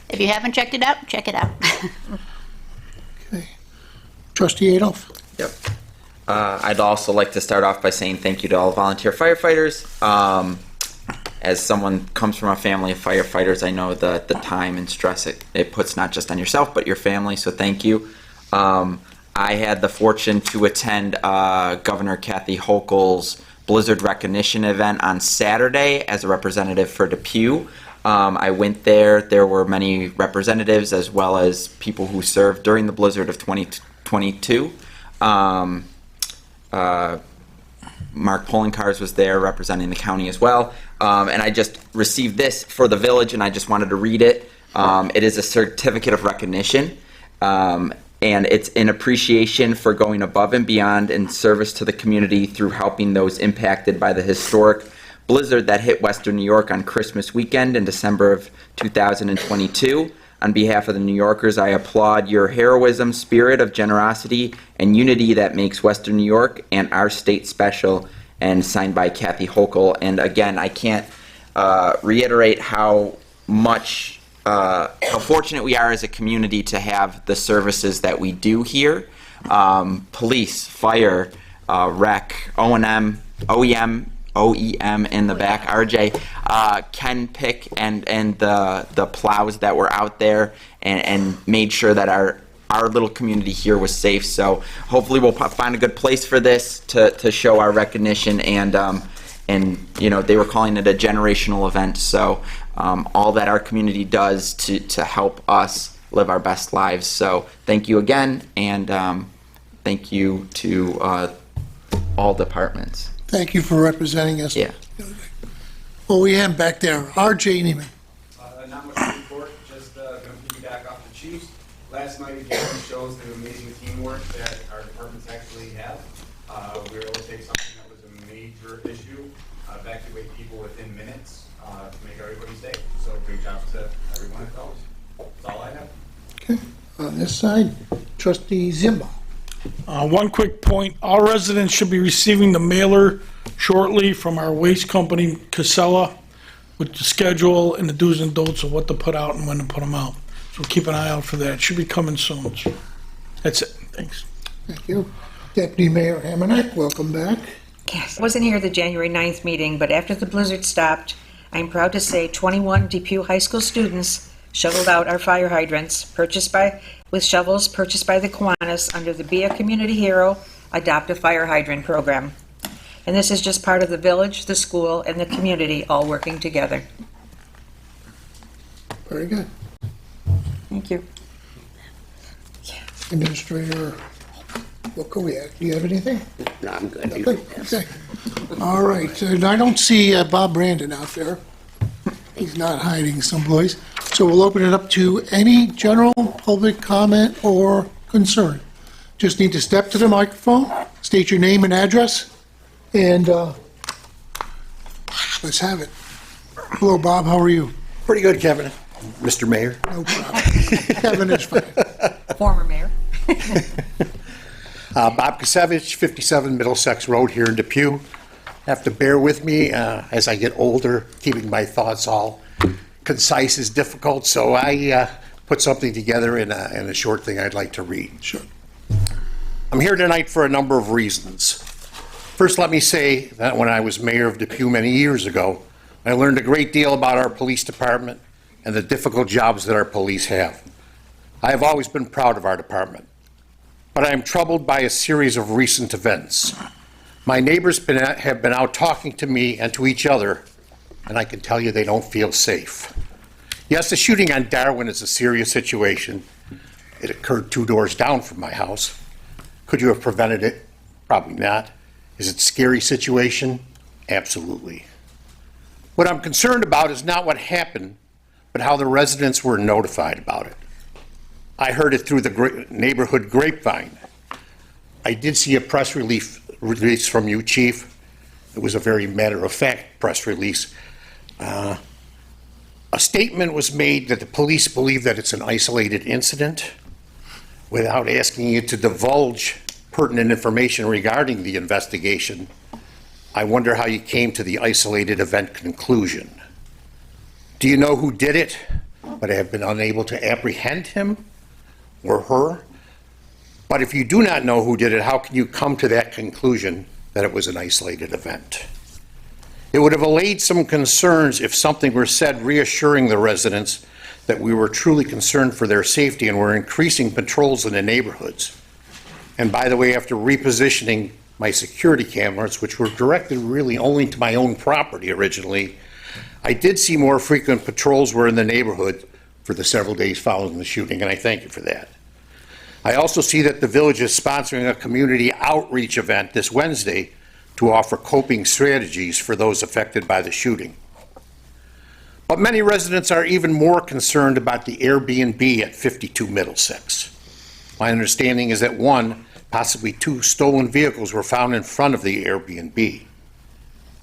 If you haven't checked it out, check it out. Trustee Adolph? Yep. I'd also like to start off by saying thank you to all volunteer firefighters. As someone comes from a family of firefighters, I know the time and stress it puts not just on yourself, but your family, so thank you. I had the fortune to attend Governor Kathy Hochul's Blizzard Recognition event on Saturday as a representative for Depew. I went there. There were many representatives as well as people who served during the blizzard of 2022. Mark Polinkars was there representing the county as well. And I just received this for the village, and I just wanted to read it. It is a certificate of recognition, and it's in appreciation for going above and beyond in service to the community through helping those impacted by the historic blizzard that hit Western New York on Christmas weekend in December of 2022. On behalf of the New Yorkers, I applaud your heroism, spirit of generosity, and unity that makes Western New York and our state special, and signed by Kathy Hochul. And again, I can't reiterate how much, how fortunate we are as a community to have the services that we do here. Police, fire, rec, O&M, OEM in the back, RJ, Ken Pick, and the plows that were out there and made sure that our little community here was safe. So hopefully we'll find a good place for this to show our recognition, and you know, they were calling it a generational event. So all that our community does to help us live our best lives. So thank you again, and thank you to all departments. Thank you for representing us. Yeah. OEM back there, RJ Neiman. Not much to report, just going to piggyback off the chiefs. Last night again shows the amazing teamwork that our departments actually have. We were able to take something that was a major issue, evacuate people within minutes to make everybody safe. So great job to everyone at those. That's all I have. Okay, on this side, Trustee Zimba. One quick point, all residents should be receiving the mailer shortly from our waste company, Casella, with the schedule and the do's and don'ts of what to put out and when to put them out. So keep an eye out for that. It should be coming soon. That's it. Thanks. Thank you. Deputy Mayor Hamernick, welcome back. Yes, I wasn't here at the January 9th meeting, but after the blizzard stopped, I'm proud to say 21 Depew High School students shoveled out our fire hydrants with shovels purchased by the Kiwanis under the Be a Community Hero Adopt a Fire Hydrant program. And this is just part of the village, the school, and the community all working together. Very good. Thank you. Administrator Wokowiak, do you have anything? No, I'm good. Nothing? Okay. All right, and I don't see Bob Brandon out there. He's not hiding someplace. So we'll open it up to any general public comment or concern. Just need to step to the microphone, state your name and address, and let's have it. Hello, Bob, how are you? Pretty good, Kevin. Mr. Mayor. No problem. Kevin is fine. Former mayor. Bob Kasevich, 57 Middlesex Road here in Depew. Have to bear with me as I get older. Keeping my thoughts all concise is difficult, so I put something together in a short thing I'd like to read. Sure. I'm here tonight for a number of reasons. First, let me say that when I was mayor of Depew many years ago, I learned a great deal about our police department and the difficult jobs that our police have. I have always been proud of our department, but I am troubled by a series of recent events. My neighbors have been out talking to me and to each other, and I can tell you they don't feel safe. Yes, the shooting on Darwin is a serious situation. It occurred 2 doors down from my house. Could you have prevented it? Probably not. Is it a scary situation? Absolutely. What I'm concerned about is not what happened, but how the residents were notified about it. I heard it through the neighborhood grapevine. I did see a press release from you, Chief. It was a very matter-of-fact press release. A statement was made that the police believe that it's an isolated incident. without asking you to divulge pertinent information regarding the investigation, I wonder how you came to the isolated event conclusion. Do you know who did it, but have been unable to apprehend him or her? But if you do not know who did it, how can you come to that conclusion that it was an isolated event? It would have allayed some concerns if something were said reassuring the residents that we were truly concerned for their safety and were increasing patrols in the neighborhoods. And by the way, after repositioning my security cameras, which were directed really only to my own property originally, I did see more frequent patrols were in the neighborhood for the several days following the shooting, and I thank you for that. I also see that the village is sponsoring a community outreach event this Wednesday to offer coping strategies for those affected by the shooting. But many residents are even more concerned about the Airbnb at 52 Middlesex. My understanding is that one, possibly two stolen vehicles were found in front of the Airbnb.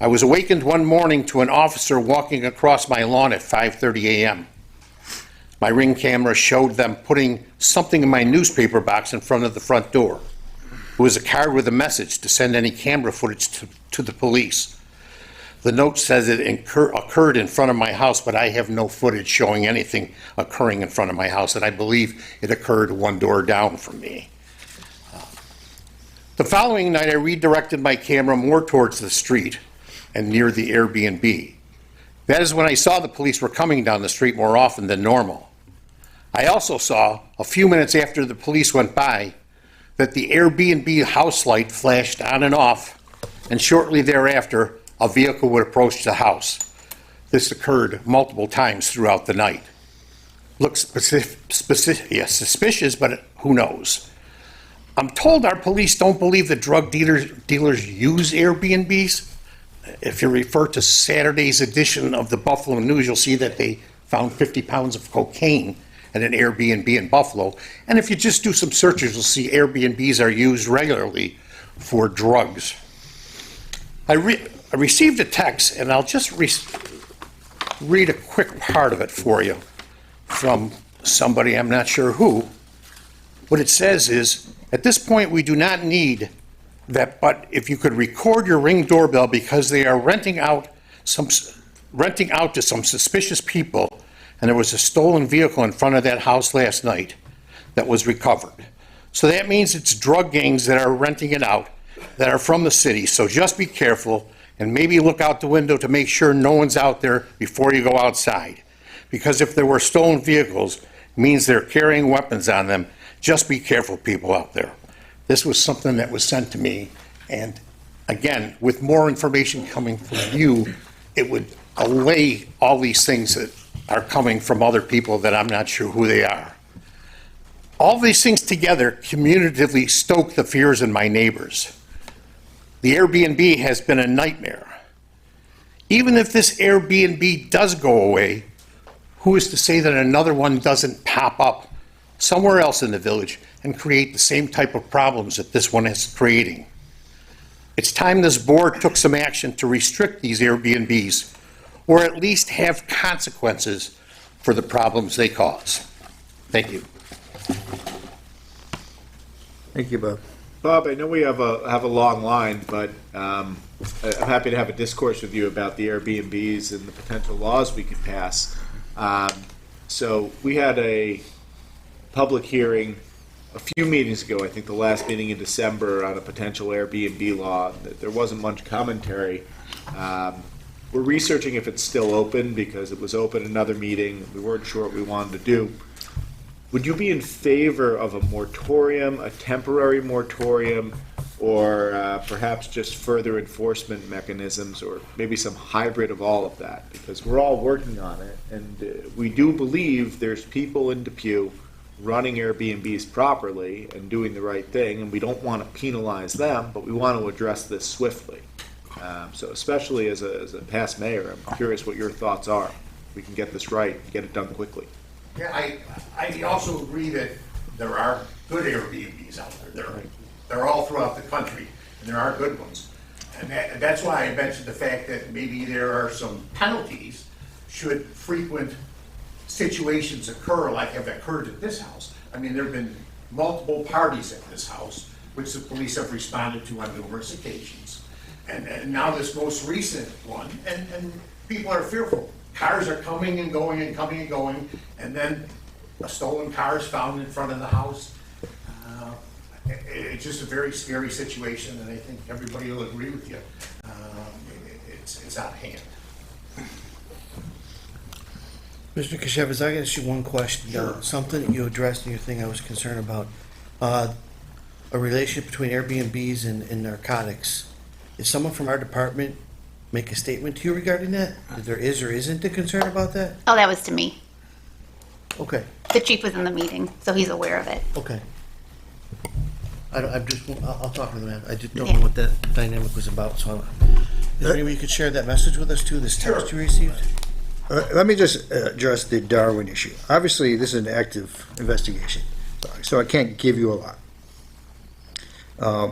I was awakened one morning to an officer walking across my lawn at 5:30 a.m. My Ring camera showed them putting something in my newspaper box in front of the front door. It was a card with a message to send any camera footage to the police. The note says it occurred in front of my house, but I have no footage showing anything occurring in front of my house, and I believe it occurred one door down from me. The following night, I redirected my camera more towards the street and near the Airbnb. That is when I saw the police were coming down the street more often than normal. I also saw, a few minutes after the police went by, that the Airbnb house light flashed on and off, and shortly thereafter, a vehicle would approach the house. This occurred multiple times throughout the night. Looks suspicious, but who knows? I'm told our police don't believe that drug dealers use Airbnbs. If you refer to Saturday's edition of the Buffalo News, you'll see that they found 50 pounds of cocaine at an Airbnb in Buffalo. And if you just do some searches, you'll see Airbnbs are used regularly for drugs. I received a text, and I'll just read a quick part of it for you from somebody, I'm not sure who. What it says is, at this point, we do not need that, but if you could record your Ring doorbell because they are renting out to some suspicious people, and there was a stolen vehicle in front of that house last night that was recovered. So that means it's drug gangs that are renting it out that are from the city. So just be careful and maybe look out the window to make sure no one's out there before you go outside. Because if there were stolen vehicles, it means they're carrying weapons on them. Just be careful, people out there. This was something that was sent to me, and again, with more information coming from you, it would allay all these things that are coming from other people that I'm not sure who they are. All these things together communicatively stoke the fears in my neighbors. The Airbnb has been a nightmare. Even if this Airbnb does go away, who is to say that another one doesn't pop up somewhere else in the village and create the same type of problems that this one is creating? It's time this board took some action to restrict these Airbnbs, or at least have consequences for the problems they cause. Thank you. Thank you, Bob. Bob, I know we have a long line, but I'm happy to have a discourse with you about the Airbnbs and the potential laws we could pass. So we had a public hearing a few meetings ago, I think the last meeting in December, on a potential Airbnb law. There wasn't much commentary. We're researching if it's still open because it was open another meeting. We weren't sure what we wanted to do. Would you be in favor of a moratorium, a temporary moratorium, or perhaps just further enforcement mechanisms, or maybe some hybrid of all of that? Because we're all working on it, and we do believe there's people in Depew running Airbnbs properly and doing the right thing, and we don't want to penalize them, but we want to address this swiftly. So especially as a past mayor, I'm curious what your thoughts are. We can get this right, get it done quickly. Yeah, I also agree that there are good Airbnbs out there. They're all throughout the country, and there are good ones. And that's why I mentioned the fact that maybe there are some penalties should frequent situations occur like have occurred at this house. I mean, there have been multiple parties at this house, which the police have responded to on numerous occasions. And now this most recent one, and people are fearful. Cars are coming and going and coming and going, and then a stolen car is found in front of the house. It's just a very scary situation, and I think everybody will agree with you. It's out of hand. Mr. Kashevitz, I got to ask you one question. Something that you addressed in your thing I was concerned about. A relationship between Airbnbs and narcotics. Did someone from our department make a statement to you regarding that? That there is or isn't a concern about that? Oh, that was to me. Okay, The chief was in the meeting, so he's aware of it. okay. I'll talk with him. I just don't know what that dynamic was about, so. Is there any way you could share that message with us too, this text you received? Let me just address the Darwin issue. Obviously, this is an active investigation, so I can't give you a lot.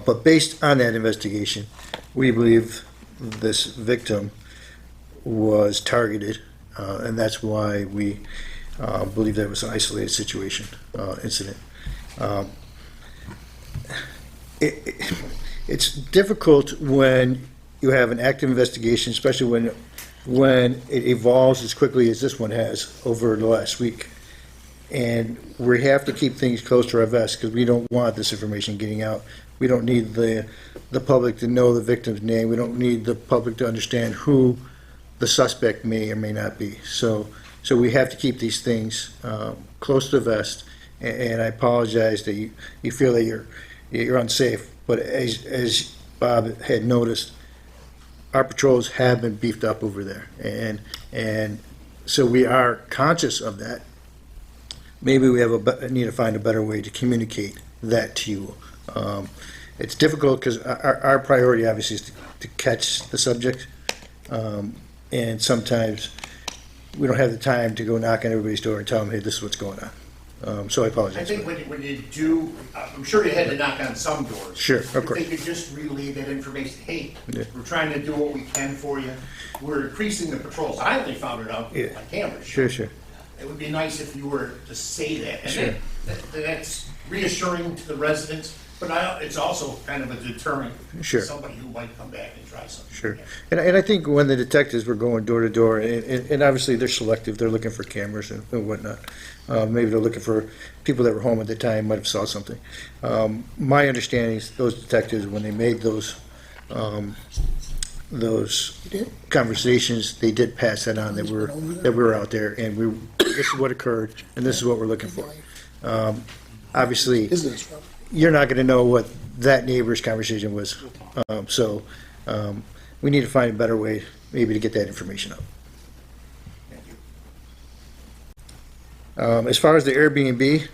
But based on that investigation, we believe this victim was targeted, and that's why we believe that it was an isolated situation, incident. It's difficult when you have an active investigation, especially when it evolves as quickly as this one has over the last week. And we have to keep things close to our vest because we don't want this information getting out. We don't need the public to know the victim's name. We don't need the public to understand who the suspect may or may not be. So we have to keep these things close to the vest. And I apologize that you feel that you're unsafe. But as Bob had noticed, our patrols have been beefed up over there. And so we are conscious of that. Maybe we need to find a better way to communicate that to you. It's difficult because our priority obviously is to catch the subject. And sometimes we don't have the time to go knock on everybody's door and tell them, hey, this is what's going on. So I apologize. I think when you do, I'm sure you had to knock on some doors. Sure, of course. If they could just relay that information, hey, Yeah. we're trying to do what we can for you. We're increasing the patrols. I only found it out Yeah. on cameras. Sure. It would be nice if you were to say that. And Sure. that's reassuring to the residents, but it's also kind of a deterrent Sure. to somebody who might come back and try something. Sure. And I think when the detectives were going door to door, and obviously they're selective, they're looking for cameras and whatnot. Maybe they're looking for people that were home at the time, might have saw something. My understanding is those detectives, when they made those conversations, they did pass that on, that we were out there, and this is what occurred, and this is what we're looking for. Obviously, you're not going to know what that neighbor's conversation was, so we need to find a better way, maybe, to get that information out. As far as the Airbnb,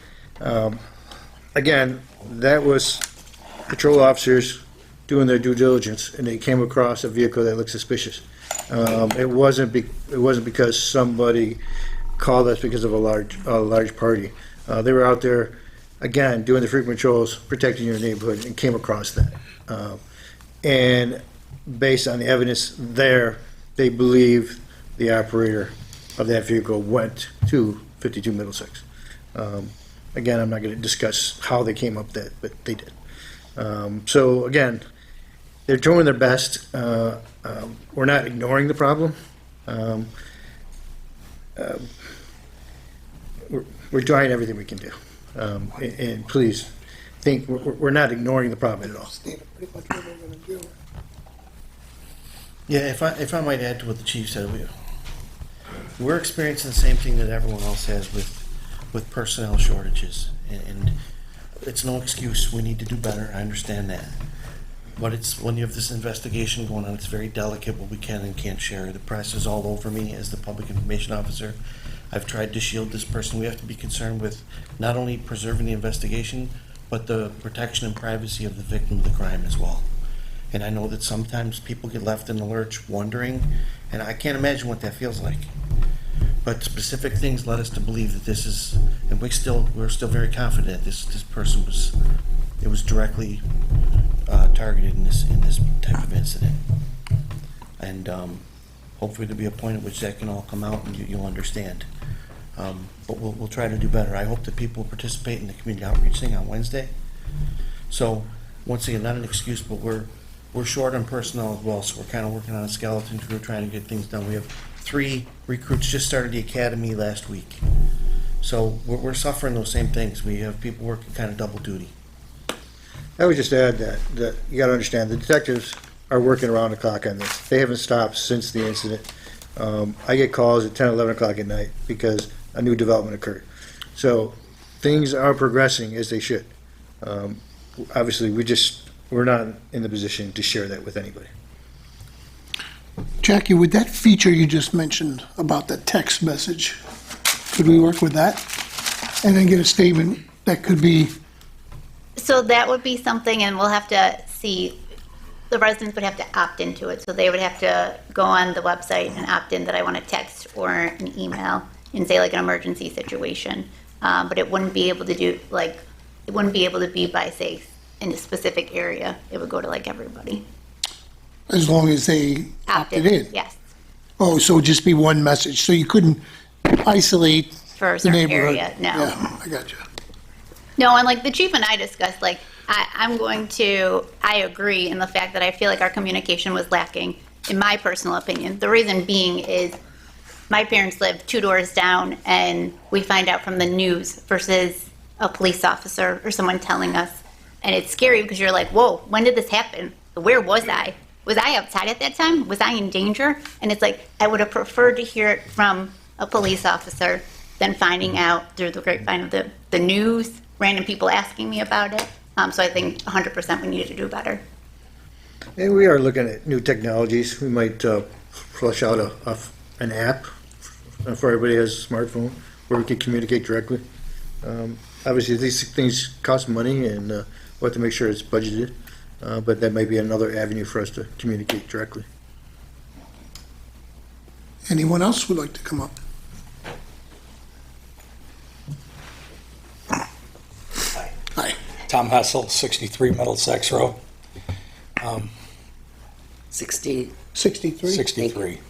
again, that was patrol officers doing their due diligence, and they came across a vehicle that looked suspicious. It wasn't because somebody called us because of a large party. They were out there, again, doing the frequent patrols, protecting your neighborhood, and came across that. And based on the evidence there, they believe the operator of that vehicle went to 52 Middlesex. Again, I'm not going to discuss how they came up that, but they did. So again, they're doing their best. We're not ignoring the problem. We're trying everything we can do. And please think we're not ignoring the problem at all. Yeah, if I might add to what the chief said, we're experiencing the same thing that everyone else has with personnel shortages, and it's no excuse. We need to do better. I understand that, but it's when you have this investigation going on, it's very delicate what we can and can't share. The press is all over me as the public information officer. I've tried to shield this person. We have to be concerned with not only preserving the investigation, but the protection and privacy of the victim of the crime as well. And I know that sometimes people get left in the lurch wondering, and I can't imagine what that feels like. But specific things led us to believe that this is, and we're still very confident this person was directly targeted in this type of incident. And hopefully there'll be a point at which that can all come out and you'll understand. But we'll try to do better. I hope that people participate in the community outreach thing on Wednesday. So, once again, not an excuse, but we're short on personnel as well, so we're kind of working on a skeleton. We're trying to get things done. We have 3 recruits just started the academy last week. So we're suffering those same things. We have people working kind of double duty. I would just add that you got to understand, the detectives are working around the clock on this. They haven't stopped since the incident. I get calls at 10, 11 o'clock at night because a new development occurred. So things are progressing as they should. Obviously, we're not in the position to share that with anybody. Jackie, with that feature you just mentioned about the text message, could we work with that? And then get a statement that could be, So that would be something, and we'll have to see, the residents would have to opt into it. So they would have to go on the website and opt in that I want a text or an email and say like an emergency situation. But it wouldn't be able to do, like, it wouldn't be able to be by, say, in a specific area. It would go to like everybody. as long as they opted in? Yes, Oh, so it'd just be one message, so you couldn't isolate for a the certain neighborhood? area, no. Yeah, I got you. No, and like the chief and I discussed, like, I agree in the fact that I feel like our communication was lacking, in my personal opinion. The reason being is my parents live 2 doors down, and we find out from the news versus a police officer or someone telling us. And it's scary because you're like, whoa, when did this happen? Where was I? Was I outside at that time? Was I in danger? And it's like, I would have preferred to hear it from a police officer than finding out through the grapevine of the news, random people asking me about it. So I think 100% we need to do better. And we are looking at new technologies. We might flush out an app for everybody who has a smartphone where we can communicate directly. Obviously, these things cost money, and we'll have to make sure it's budgeted. But that might be another avenue for us to communicate directly. Anyone else would like to come up? Hi. Tom Hessel, 63 Middlesex Road. 63. 63,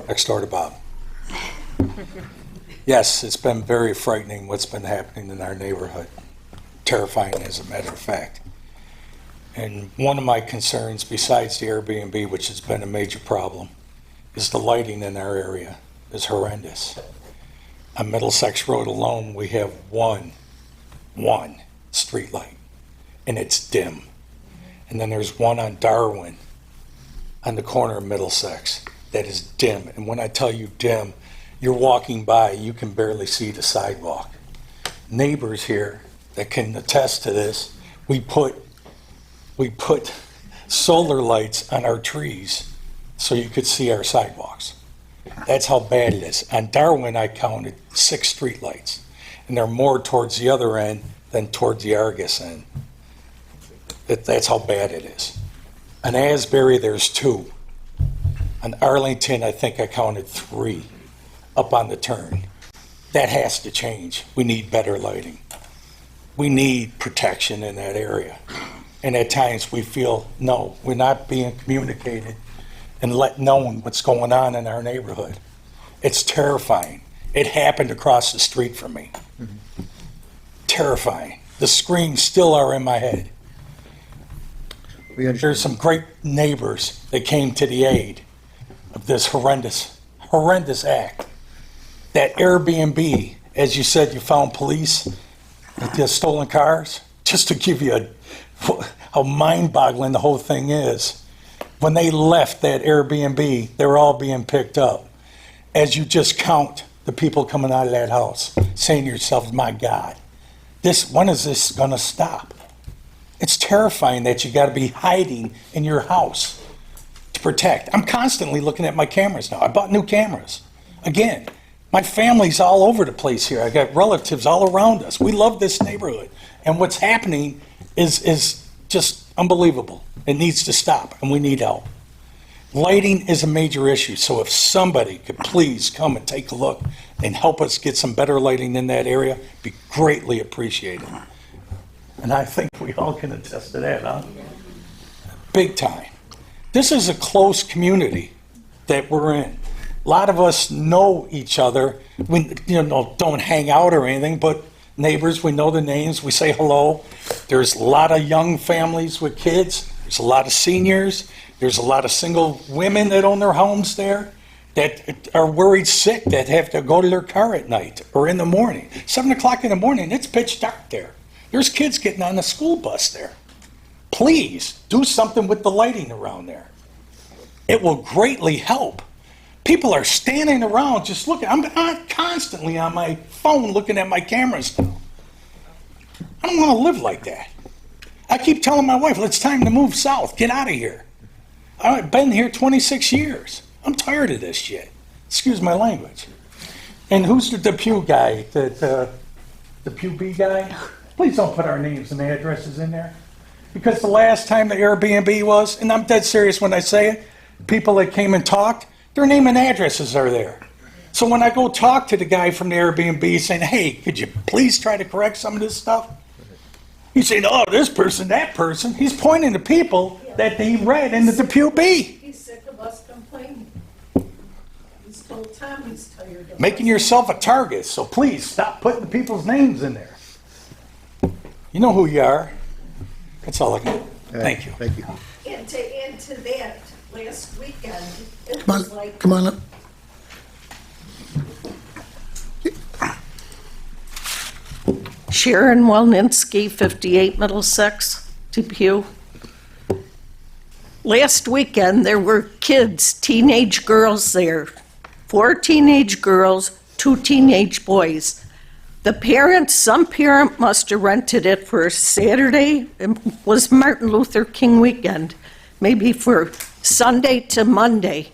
next door to Bob. Yes, it's been very frightening what's been happening in our neighborhood. Terrifying, as a matter of fact. And one of my concerns, besides the Airbnb, which has been a major problem, is the lighting in our area is horrendous. On Middlesex Road alone, we have one street light, and it's dim. And then there's one on Darwin, on the corner of Middlesex, that is dim. And when I tell you dim, you're walking by, you can barely see the sidewalk. Neighbors here that can attest to this, we put solar lights on our trees so you could see our sidewalks. That's how bad it is. On Darwin, I counted 6 street lights, and they're more towards the other end than towards the Argus end. That's how bad it is. On Asbury, there's 2. On Arlington, I think I counted 3 up on the turn. That has to change. We need better lighting. We need protection in that area. And at times we feel, no, we're not being communicated and let known what's going on in our neighborhood. It's terrifying. It happened across the street from me. Terrifying. The screams still are in my head. There's some great neighbors that came to the aid of this horrendous act. That Airbnb, as you said, you found police with the stolen cars, just to give you how mind-boggling the whole thing is. When they left that Airbnb, they were all being picked up. As you just count the people coming out of that house, saying to yourself, my God, when is this going to stop? It's terrifying that you got to be hiding in your house to protect. I'm constantly looking at my cameras now. I bought new cameras. Again, my family's all over the place here. I got relatives all around us. We love this neighborhood. And what's happening is just unbelievable. It needs to stop, and we need help. Lighting is a major issue, so if somebody could please come and take a look and help us get some better lighting in that area, be greatly appreciated. And I think we all can attest to that, huh? Big time. This is a close community that we're in. A lot of us know each other. We, don't hang out or anything, but neighbors, we know the names, we say hello. There's a lot of young families with kids. There's a lot of seniors. There's a lot of single women that own their homes there that are worried sick, that have to go to their car at night or in the morning. 7 o'clock in the morning, it's pitch dark there. There's kids getting on the school bus there. Please do something with the lighting around there. It will greatly help. People are standing around just looking. I'm constantly on my phone looking at my cameras now. I don't want to live like that. I keep telling my wife, it's time to move south. Get out of here. I've been here 26 years. I'm tired of this shit. Excuse my language. And who's the Depew guy? The Depew B guy? Please don't put our names and addresses in there. Because the last time the Airbnb was, and I'm dead serious when I say it, people that came and talked, their name and addresses are there. So when I go talk to the guy from the Airbnb saying, hey, could you please try to correct some of this stuff? He's saying, oh, this person, that person. He's pointing to people that he read in the Depew B. He's sick of us complaining. He's told Tom he's tired of Making yourself a target, so please stop putting the people's names in there. You know who you are. That's all I can do. Thank you. Thank you. And to add to that, last weekend, it Come was on, like, come on up. Sharon Walninsky, 58 Middlesex, Depew. Last weekend, there were kids, teenage girls there. 4 teenage girls, 2 teenage boys. The parents, some parent must have rented it for Saturday. It was Martin Luther King weekend, maybe for Sunday to Monday.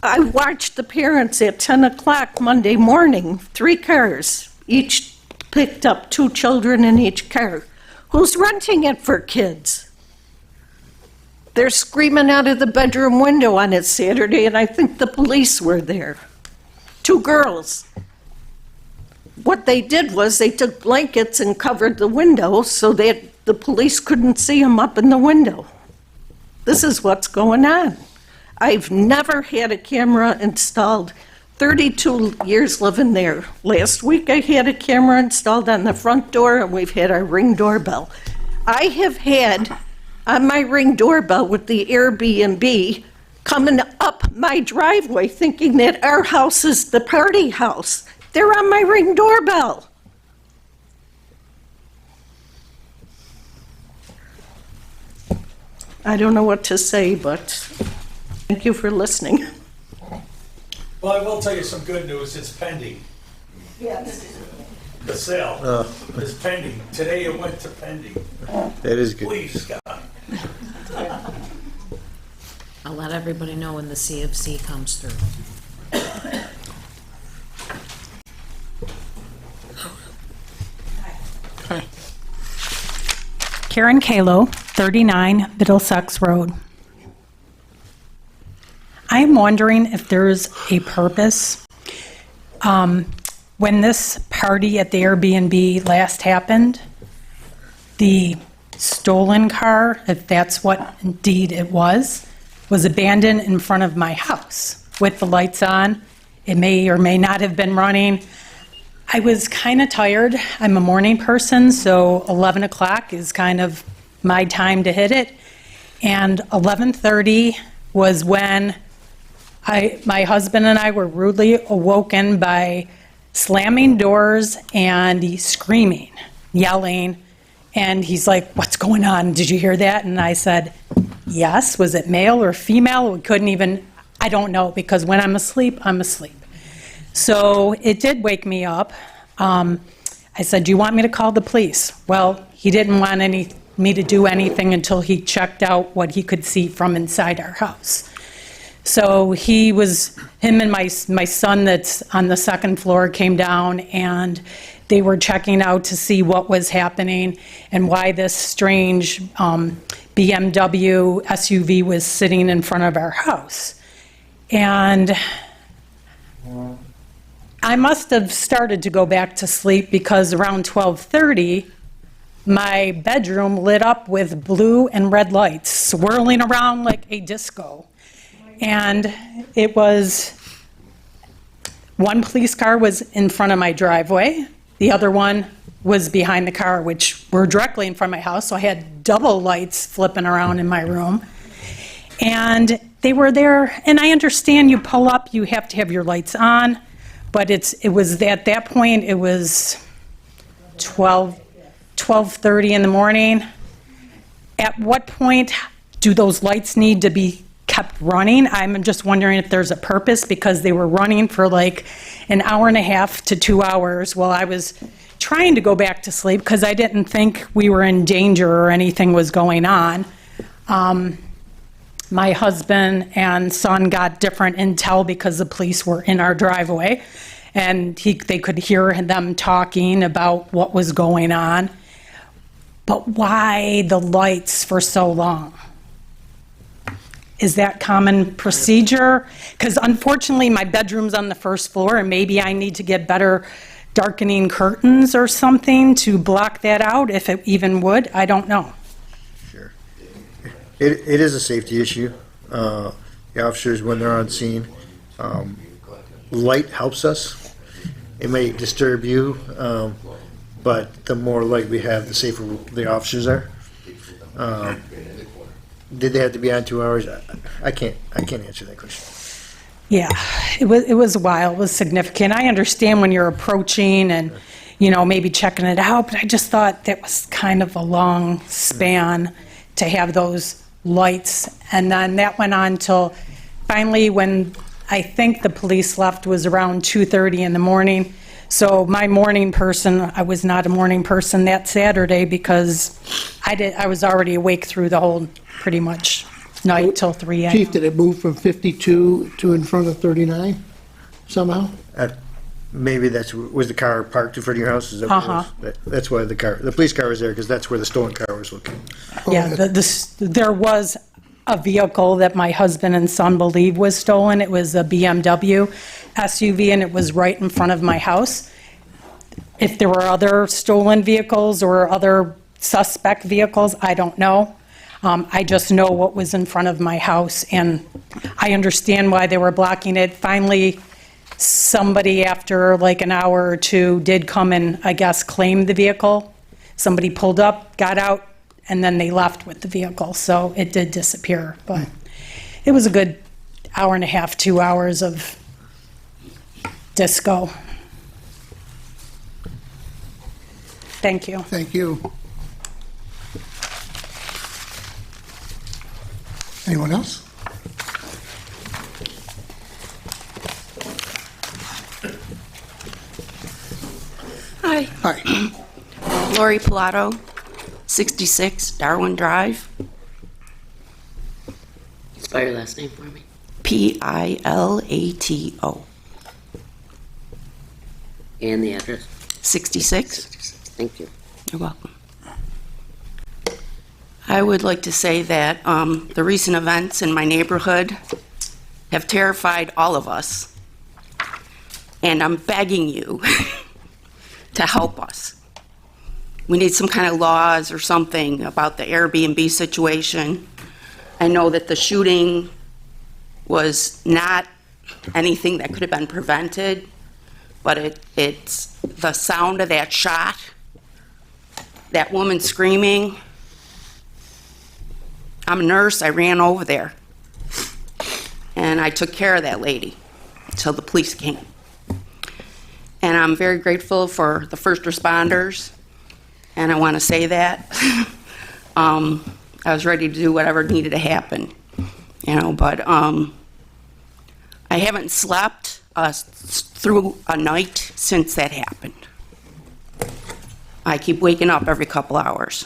I watched the parents at 10 o'clock Monday morning, 3 cars, each picked up 2 children in each car. Who's renting it for kids? They're screaming out of the bedroom window on it Saturday, and I think the police were there. 2 girls. What they did was they took blankets and covered the window so that the police couldn't see them up in the window. This is what's going on. I've never had a camera installed. 32 years living there. Last week I had a camera installed on the front door, and we've had our Ring doorbell. I have had on my Ring doorbell with the Airbnb coming up my driveway thinking that our house is the party house. They're on my Ring doorbell. I don't know what to say, but thank you for listening. Well, I will tell you some good news. It's pending. Yes. The sale is pending. Today it went to pending. That is good. Please, God. I'll let everybody know when the CFC comes through. Karen Kalo, 39 Middlesex Road. I am wondering if there's a purpose. When this party at the Airbnb last happened, the stolen car, if that's what indeed it was abandoned in front of my house with the lights on. It may or may not have been running. I was kind of tired. I'm a morning person, so 11 o'clock is kind of my time to hit it. And 11:30 was when my husband and I were rudely awoken by slamming doors and screaming, yelling. And he's like, "What's going on? Did you hear that?" And I said, "Yes." Was it male or female? We couldn't even, I don't know, because when I'm asleep, I'm asleep. So it did wake me up. I said, "Do you want me to call the police?" Well, he didn't want me to do anything until he checked out what he could see from inside our house. So him and my son that's on the second floor came down, and they were checking out to see what was happening and why this strange BMW SUV was sitting in front of our house. And I must have started to go back to sleep because around 12:30, my bedroom lit up with blue and red lights swirling around like a disco. And it was One police car was in front of my driveway. The other one was behind the car, which were directly in front of my house. So I had double lights flipping around in my room. And they were there, and I understand you pull up, you have to have your lights on, but it was at that point, it was 12:30 in the morning. At what point do those lights need to be kept running? I'm just wondering if there's a purpose, because they were running for like an hour and a half to 2 hours while I was trying to go back to sleep, because I didn't think we were in danger or anything was going on. My husband and son got different intel because the police were in our driveway, and they could hear them talking about what was going on. But why the lights for so long? Is that common procedure? Because unfortunately, my bedroom's on the first floor, and maybe I need to get better darkening curtains or something to block that out, if it even would. I don't know. It is a safety issue. The officers, when they're on scene, light helps us. It may disturb you, but the more light we have, the safer the officers are. Did they have to be on 2 hours? I can't answer that question. Yeah, it was a while. It was significant. I understand when you're approaching and, maybe checking it out, but I just thought that was kind of a long span to have those lights. And then that went on till finally, when I think the police left, was around 2:30 in the morning. So my morning person, I was not a morning person that Saturday, because I was already awake through the whole pretty much night till 3 a.m. Chief, did it move from 52 to in front of 39 somehow? Maybe was the car parked in front of your house? Is that what it was? That's why the police car was there, because that's where the stolen car was located. Yeah, there was a vehicle that my husband and son believe was stolen. It was a BMW SUV, and it was right in front of my house. If there were other stolen vehicles or other suspect vehicles, I don't know. I just know what was in front of my house, and I understand why they were blocking it. Finally, somebody, after like an hour or two, did come and, I guess, claim the vehicle. Somebody pulled up, got out, and then they left with the vehicle, so it did disappear. But it was a good hour and a half, 2 hours of disco. Thank you. Thank you. Anyone else? Hi. Hi. Lori Pilato, 66 Darwin Drive. Spell your last name for me. Pilato. And the address? 66. Thank you. You're welcome. I would like to say that the recent events in my neighborhood have terrified all of us. And I'm begging you to help us. We need some kind of laws or something about the Airbnb situation. I know that the shooting was not anything that could have been prevented, but it's the sound of that shot, that woman screaming. I'm a nurse, I ran over there, and I took care of that lady until the police came. And I'm very grateful for the first responders, and I want to say that. I was ready to do whatever needed to happen, but I haven't slept through a night since that happened. I keep waking up every couple hours,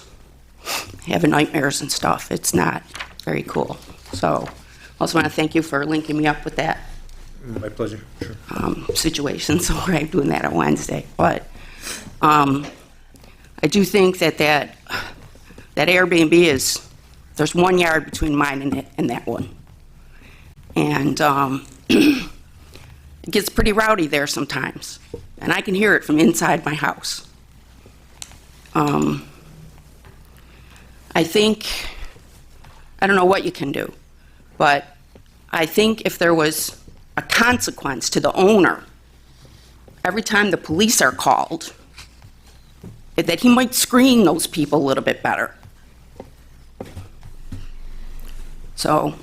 having nightmares and stuff. It's not very cool. So I also want to thank you for linking me up with that. My pleasure. Sure. Situation. So I'm doing that on Wednesday. But I do think that Airbnb there's 1 yard between mine and that one. And it gets pretty rowdy there sometimes. And I can hear it from inside my house. I don't know what you can do, but I think if there was a consequence to the owner every time the police are called, that he might screen those people a little bit better. So,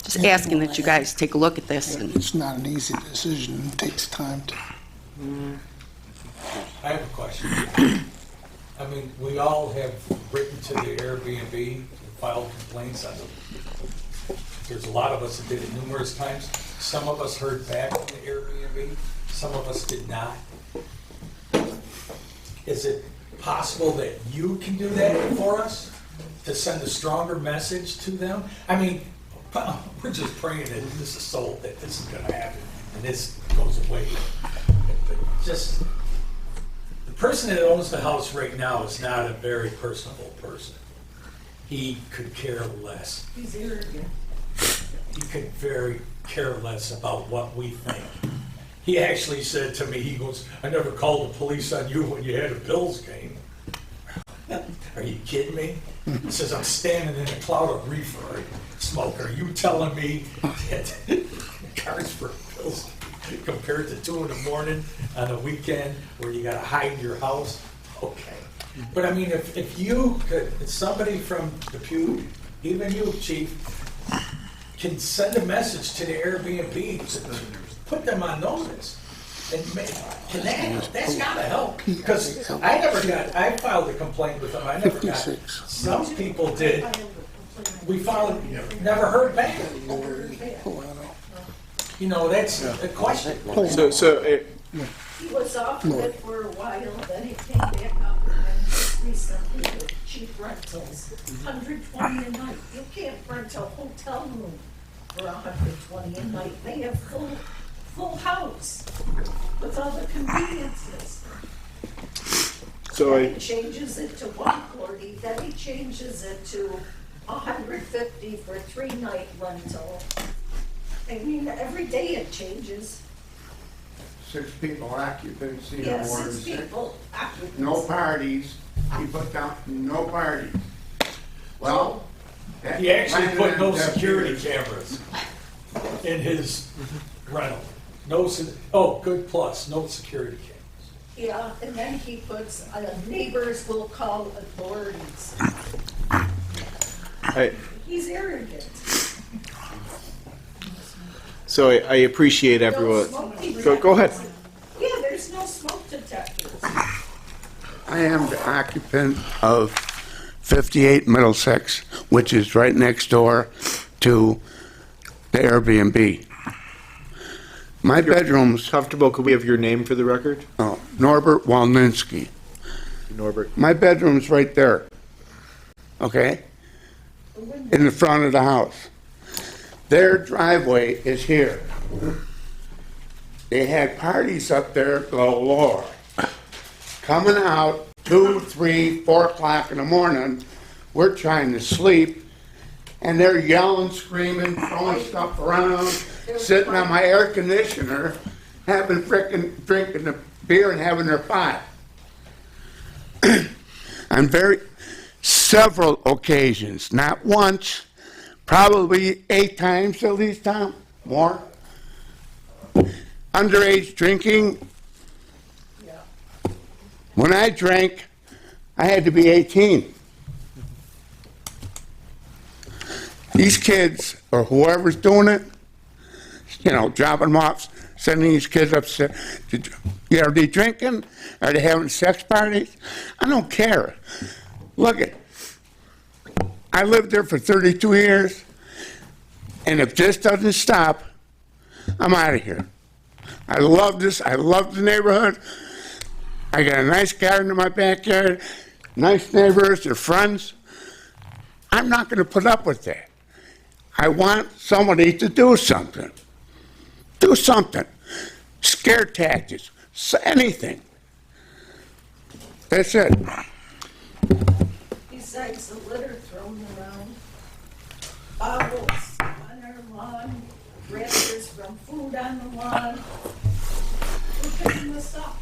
just asking that you guys take a look at this. And It's not an easy decision. It takes time to. I have a question. I mean, we all have written to the Airbnb and filed complaints on them. There's a lot of us that did it numerous times. Some of us heard back from the Airbnb, some of us did not. Is it possible that you can do that for us? To send a stronger message to them? I mean, we're just praying that this is sold, that this is gonna happen, and this goes away. But just, the person that owns the house right now is not a very personable person. He could care less. He's arrogant. He could very care less about what we think. He actually said to me, he goes, "I never called the police on you when you had a Bills game." Are you kidding me? He says, "I'm standing in a cloud of reefer smoke. Are you telling me that cars for Bills compared to 2 in the morning on a weekend where you gotta hide your house?" Okay. But I mean, if you could, if somebody from Depew, even you, Chief, can send a message to the Airbnb, put them on notice. And that's gotta help, because I filed a complaint with them, I never got, some people did, we filed, never heard back. You know, that's a question. He was off of it for a while, then he came back up and then recently with cheap rentals, 120 a night. You can't rent a hotel room for 120 a night. They have full house with all the conveniences. So Then he changes it to 140, then he changes it to 150 for 3-night rental. I mean, every day it changes. 6 people occupancy or Yeah, more than 6 6. people occupancy. No parties, he put down no parties. Well. that- He actually put no that- security cameras in his rental. Good plus, no security cameras. Yeah, and then he puts, neighbors will call authorities. He's arrogant. So I appreciate everyone. Go ahead. Yeah, there's no smoke detectors. I am the occupant of 58 Middlesex, which is right next door to the Airbnb. My bedroom's... Comfortable, could we have your name for the record? Norbert Walninski. Norbert. My bedroom's right there, okay? In the front of the house. Their driveway is here. They had parties up there galore. Coming out 2, 3, 4 o'clock in the morning, we're trying to sleep, and they're yelling, screaming, throwing stuff around, sitting on my air conditioner, having drinking the beer and having their pot. On several occasions, not once, probably 8 times at least, Tom, more. Underage drinking. When I drank, I had to be 18. These kids, or whoever's doing it, dropping them off, sending these kids upstairs. Are they drinking? Are they having sex parties? I don't care. Look it. I lived there for 32 years, and if this doesn't stop, I'm out of here. I love this. I love the neighborhood. I got a nice garden in my backyard, nice neighbors, they're friends. I'm not going to put up with that. I want somebody to do something. Do something. Scare tactics, anything. That's it. Besides the litter thrown around, bottles on our lawn, wrappers from food on the lawn. We're picking this up.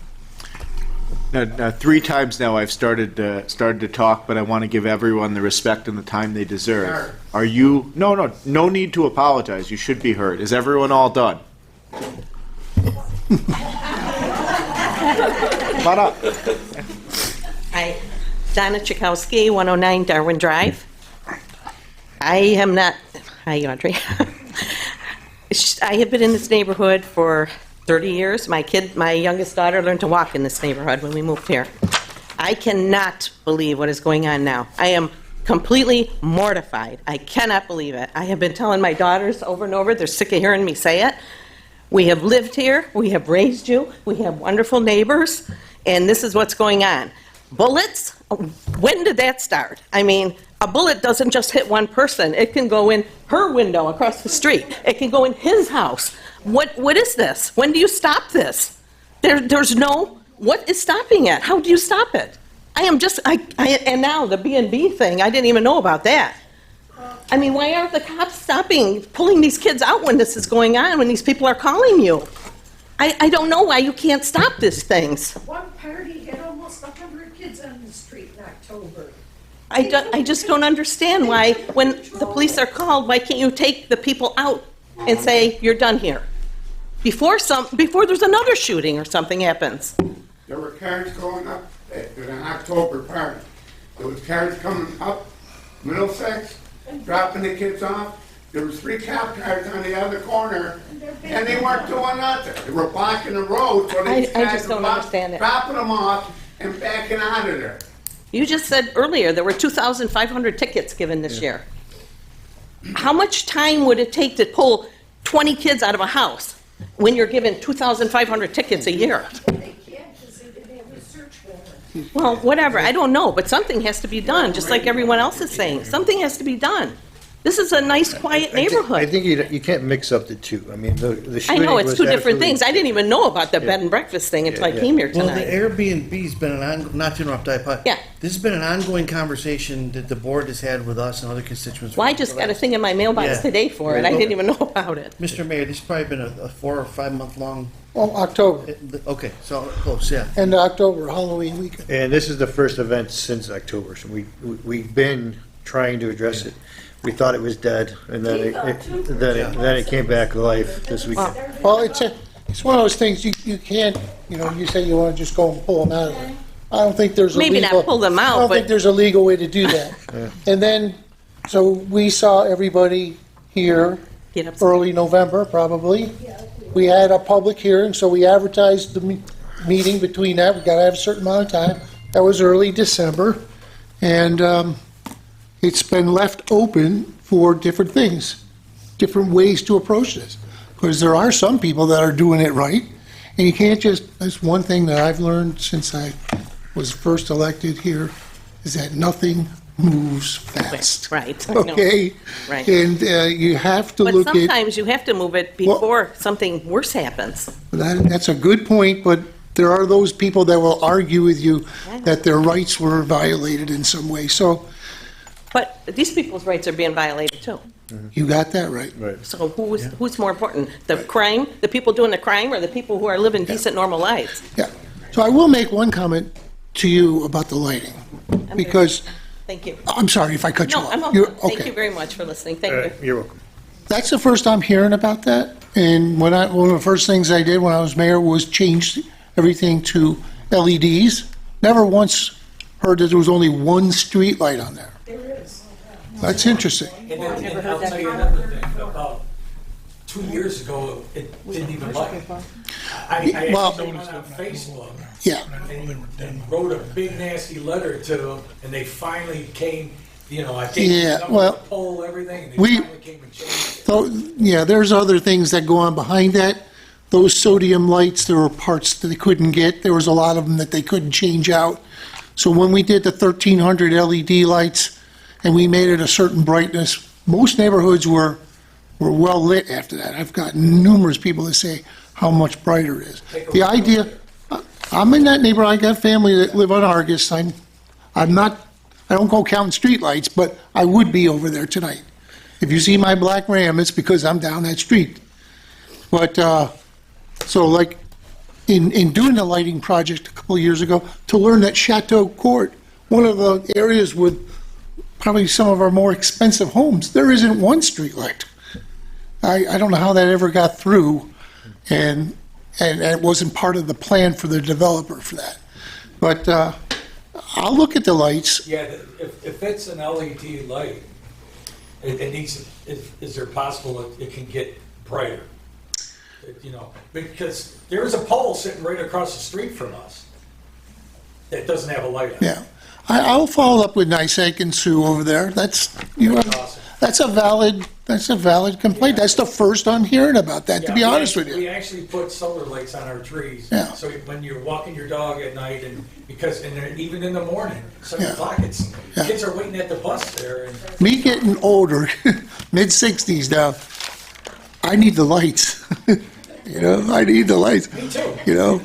Now, 3 times now I've started to talk, but I want to give everyone the respect and the time they deserve. Sure. Are you? No need to apologize. You should be heard. Is everyone all done? Come on up. Hi, Donna Chakowski, 109 Darwin Drive. I am not, hi Audrey. I have been in this neighborhood for 30 years. My youngest daughter learned to walk in this neighborhood when we moved here. I cannot believe what is going on now. I am completely mortified. I cannot believe it. I have been telling my daughters over and over, they're sick of hearing me say it. We have lived here, we have raised you, we have wonderful neighbors, and this is what's going on. Bullets? When did that start? I mean, a bullet doesn't just hit one person. It can go in her window across the street. It can go in his house. What is this? When do you stop this? There's no, what is stopping it? How do you stop it? And now the B&B thing, I didn't even know about that. I mean, why aren't the cops pulling these kids out when this is going on, when these people are calling you? I don't know why you can't stop these things. One party had almost 100 kids on the street in October. I just don't understand why, when the police are called, why can't you take the people out and say, you're done here? Before there's another shooting or something happens. There were cars going up at an October party. There was cars coming up Middlesex, dropping the kids off. There was 3 cop cars on the other corner, and they weren't doing nothing. They were blocking the road, so these I guys just were don't understand it. dropping them off and backing out of there. You just said earlier there were 2,500 tickets given this year. How much time would it take to pull 20 kids out of a house when you're given 2,500 tickets a year? They can't because they didn't have a search warrant. Well, whatever, I don't know, but something has to be done, just like everyone else is saying. Something has to be done. This is a nice, quiet neighborhood. I think you can't mix up the two. I mean, the I shooting know, it's was two different absolutely- things. I didn't even know about the bed and breakfast thing until I came here Well, the tonight. Airbnb's been not to interrupt, Yeah. this has been an ongoing conversation that the board has had with us and other constituents. Well, I just got a thing in my mailbox Yeah. today for it. I didn't even know about it. Mr. Mayor, this has probably been a 4 or 5 month long. Well, October, Okay, so close, yeah. end of October, Halloween weekend. And this is the first event since October, so we've been trying to address it. We thought it was dead, and then it came back to life this weekend. Well, it's one of those things, you can't, you say you want to just go and pull them out of there. I don't think there's a legal... Maybe not pull them out, I don't but- think there's a legal way to do that. And then, so we saw everybody here early November, probably. We had a public hearing, so we advertised the meeting between that. We got to have a certain amount of time. That was early December. And it's been left open for different things, different ways to approach this. Because there are some people that are doing it right, and you can't just, that's one thing that I've learned since I was first elected here, is that nothing moves fast. Right. I know. Okay? Right. And you have to But look at, sometimes you have to move it before something worse happens. that's a good point, but there are those people that will argue with you that their rights were violated in some way. So But these people's rights are being violated too. you got that right. So who's more important? The people doing the crime, or the people who are living decent, normal lives? Yeah. So I will make one comment to you about the lighting, because, Thank you. I'm sorry if I cut you No, off. I'm You're- okay. Thank you very much for listening. Thank you. You're welcome. That's the first I'm hearing about that. And one of the first things I did when I was mayor was change everything to LEDs. Never once heard that there was only one street light on there. There is. That's interesting. And then I'll tell you another thing, about 2 years ago, it didn't even light. I Well- actually went on Facebook. Yeah. And wrote a big nasty letter to them, and they finally came, I think, Yeah, well, the poll, everything, and they we- finally came and changed. So, yeah, there's other things that go on behind that. Those sodium lights, there were parts that they couldn't get. There was a lot of them that they couldn't change out. So when we did the 1,300 LED lights and we made it a certain brightness, most neighborhoods were well lit after that. I've gotten numerous people that say how much brighter it is. The idea, I'm in that neighborhood. I got family that live on Argus. I don't go counting streetlights, but I would be over there tonight. If you see my black Ram, it's because I'm down that street. But, so like, in doing the lighting project a couple of years ago, to learn that Chateau Court, one of the areas with probably some of our more expensive homes, there isn't one street light. I don't know how that ever got through, and and it wasn't part of the plan for the developer for that. But I'll look at the lights. Yeah, if it's an LED light, it needs, is there possible it can get brighter? You know, because there is a pole sitting right across the street from us that doesn't have a light on it. Yeah. I'll follow up with NICEAG and Sue over there. That's, that's a valid complaint. That's the first I'm hearing about that, to be honest with you. We actually put solar lights on our trees. Yeah. So when you're walking your dog at night and even in the morning, 7 o'clock, kids are waiting at the bus there. And Me getting older, mid-60s now, I need the lights. You know, I need the lights. Me too. You know,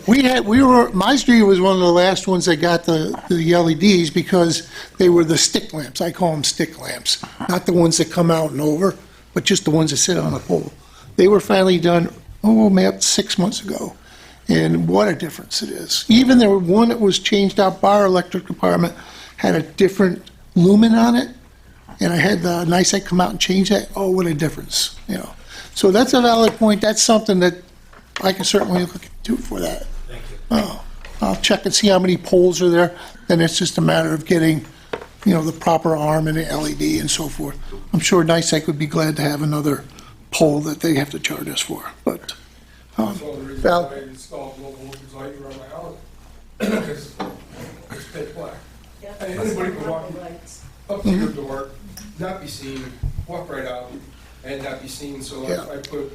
my street was one of the last ones that got the LEDs because they were the stick lamps. I call them stick lamps. Not the ones that come out and over, but just the ones that sit on a pole. They were finally done, maybe 6 months ago. And what a difference it is. Even the one that was changed out by our electric department had a different lumen on it. And I had the NICEAG come out and change that. Oh, what a difference, you know. So that's a valid point. That's something that I can certainly look into for that. Thank you. I'll check and see how many poles are there. Then it's just a matter of getting, you know, the proper arm and the LED and so forth. I'm sure NICEAG would be glad to have another pole that they have to charge us for. But That's one of the reasons Val? I installed low voltage lighting around my house. Because it's pitch black. And anybody can walk up to your door, not be seen, walk right out, and not be seen. So I put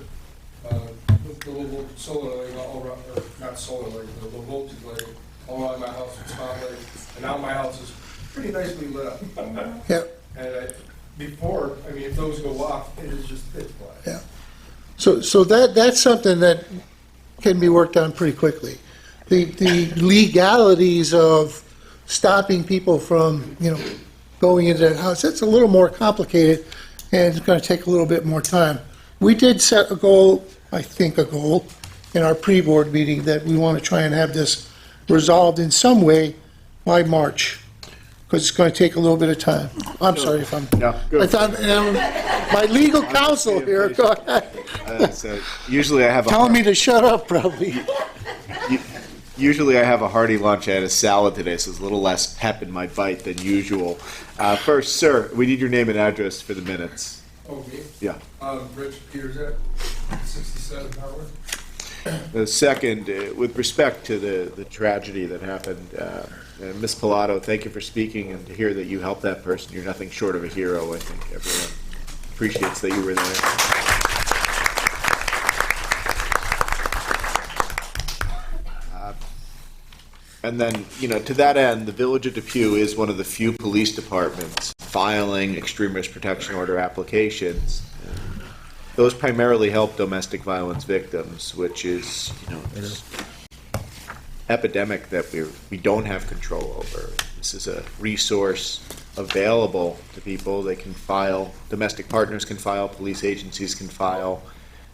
the low voltage solar lighting all around, or not solar lighting, the low voltage lighting all around my house with spotlights. And now my house is pretty nicely lit up. Yeah. And before, I mean, if those go off, it is just pitch black. Yeah. So that's something that can be worked on pretty quickly. The legalities of stopping people from, you know, going into that house, that's a little more complicated, and it's going to take a little bit more time. We did set a goal, I think a goal, in our pre-board meeting that we want to try and have this resolved in some way by March, because it's going to take a little bit of time. I'm sorry if I'm... No, good. I thought, my legal counsel here, go ahead. So usually I have Telling me to shut up, probably. Usually I have a hearty lunch. I had a salad today, so it's a little less pep in my bite than usual. First, sir, we need your name and address for the minutes. Oh, me? Yeah. Rich Peterson, 67 Howard. The second, with respect to the tragedy that happened, Ms. Pilato, thank you for speaking, and to hear that you helped that person. You're nothing short of a hero. I think everyone appreciates that you were there. And then, you know, to that end, the Village of Depew is one of the few police departments filing extremist protection order applications. Those primarily help domestic violence victims, which is, you know, this epidemic that we don't have control over. This is a resource available to people. They can file, domestic partners can file, police agencies can file.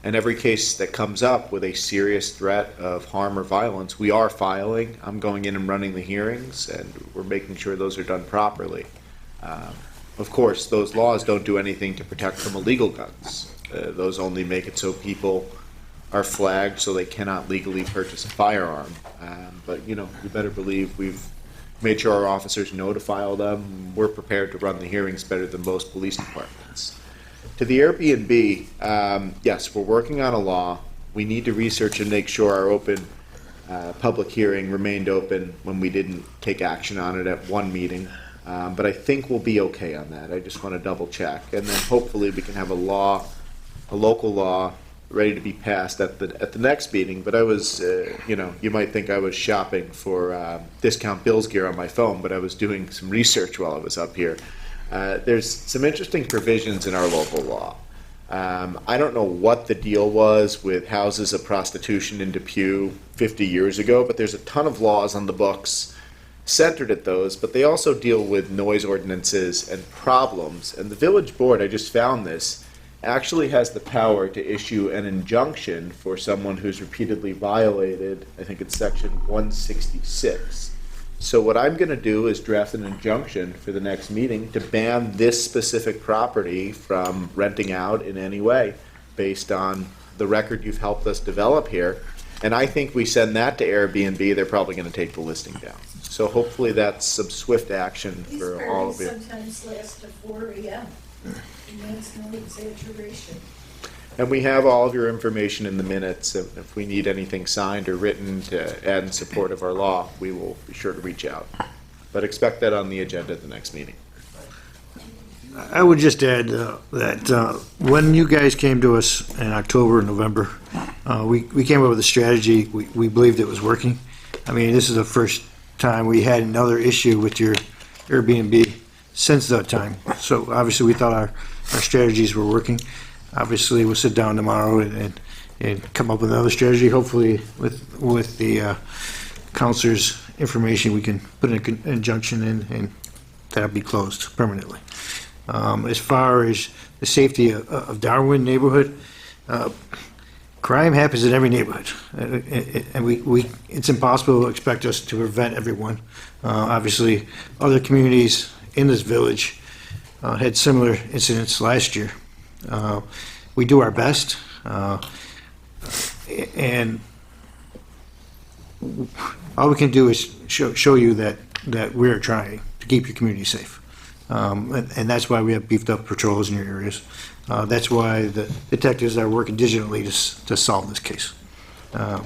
And every case that comes up with a serious threat of harm or violence, we are filing. I'm going in and running the hearings, and we're making sure those are done properly. Of course, those laws don't do anything to protect from illegal guns. Those only make it so people are flagged so they cannot legally purchase a firearm. But, you know, you better believe we've made sure our officers know to file them. We're prepared to run the hearings better than most police departments. To the Airbnb, yes, we're working on a law. We need to research and make sure our open public hearing remained open when we didn't take action on it at one meeting. But I think we'll be okay on that. I just want to double check. And then hopefully we can have a local law ready to be passed at the next meeting. But I was, you know, you might think I was shopping for discount bills gear on my phone, but I was doing some research while I was up here. There's some interesting provisions in our local law. I don't know what the deal was with houses of prostitution in Depew 50 years ago, but there's a ton of laws on the books centered at those, but they also deal with noise ordinances and problems. And the village board, I just found this, actually has the power to issue an injunction for someone who's repeatedly violated, I think it's section 166. So what I'm going to do is draft an injunction for the next meeting to ban this specific property from renting out in any way based on the record you've helped us develop here. And I think we send that to Airbnb, they're probably gonna take the listing down. So hopefully that's some swift action These for all of parties you. sometimes last to 4 a.m., and that's no exaggeration. And we have all of your information in the minutes. If we need anything signed or written to add in support of our law, we will be sure to reach out. But expect that on the agenda at the next meeting. I would just add that when you guys came to us in October and November, we came up with a strategy. We believed it was working. I mean, this is the first time we had another issue with your Airbnb since that time. So obviously, we thought our strategies were working. Obviously, we'll sit down tomorrow and come up with another strategy. Hopefully, with the counselor's information, we can put an injunction in, and that'll be closed permanently. As far as the safety of Darwin neighborhood, crime happens in every neighborhood, and it's impossible to expect us to prevent everyone. Obviously, other communities in this village had similar incidents last year. We do our best, and all we can do is show you that we're trying to keep your community safe. And that's why we have beefed up patrols in your areas. That's why the detectives are working diligently to solve this case.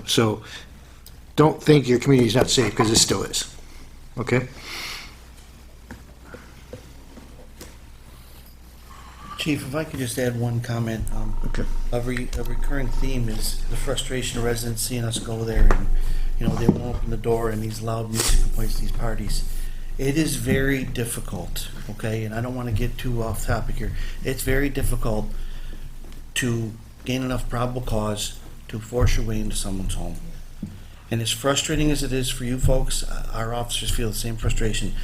So don't think your community is not safe, because it still is. Okay? Chief, if I could just add one comment. Okay. A recurring theme is the frustration of residents seeing us go there, and, they won't open the door, and these loud music complaints, these parties. It is very difficult, okay, and I don't want to get too off topic here. It's very difficult to gain enough probable cause to force your way into someone's home. And as frustrating as it is for you folks, our officers feel the same frustration.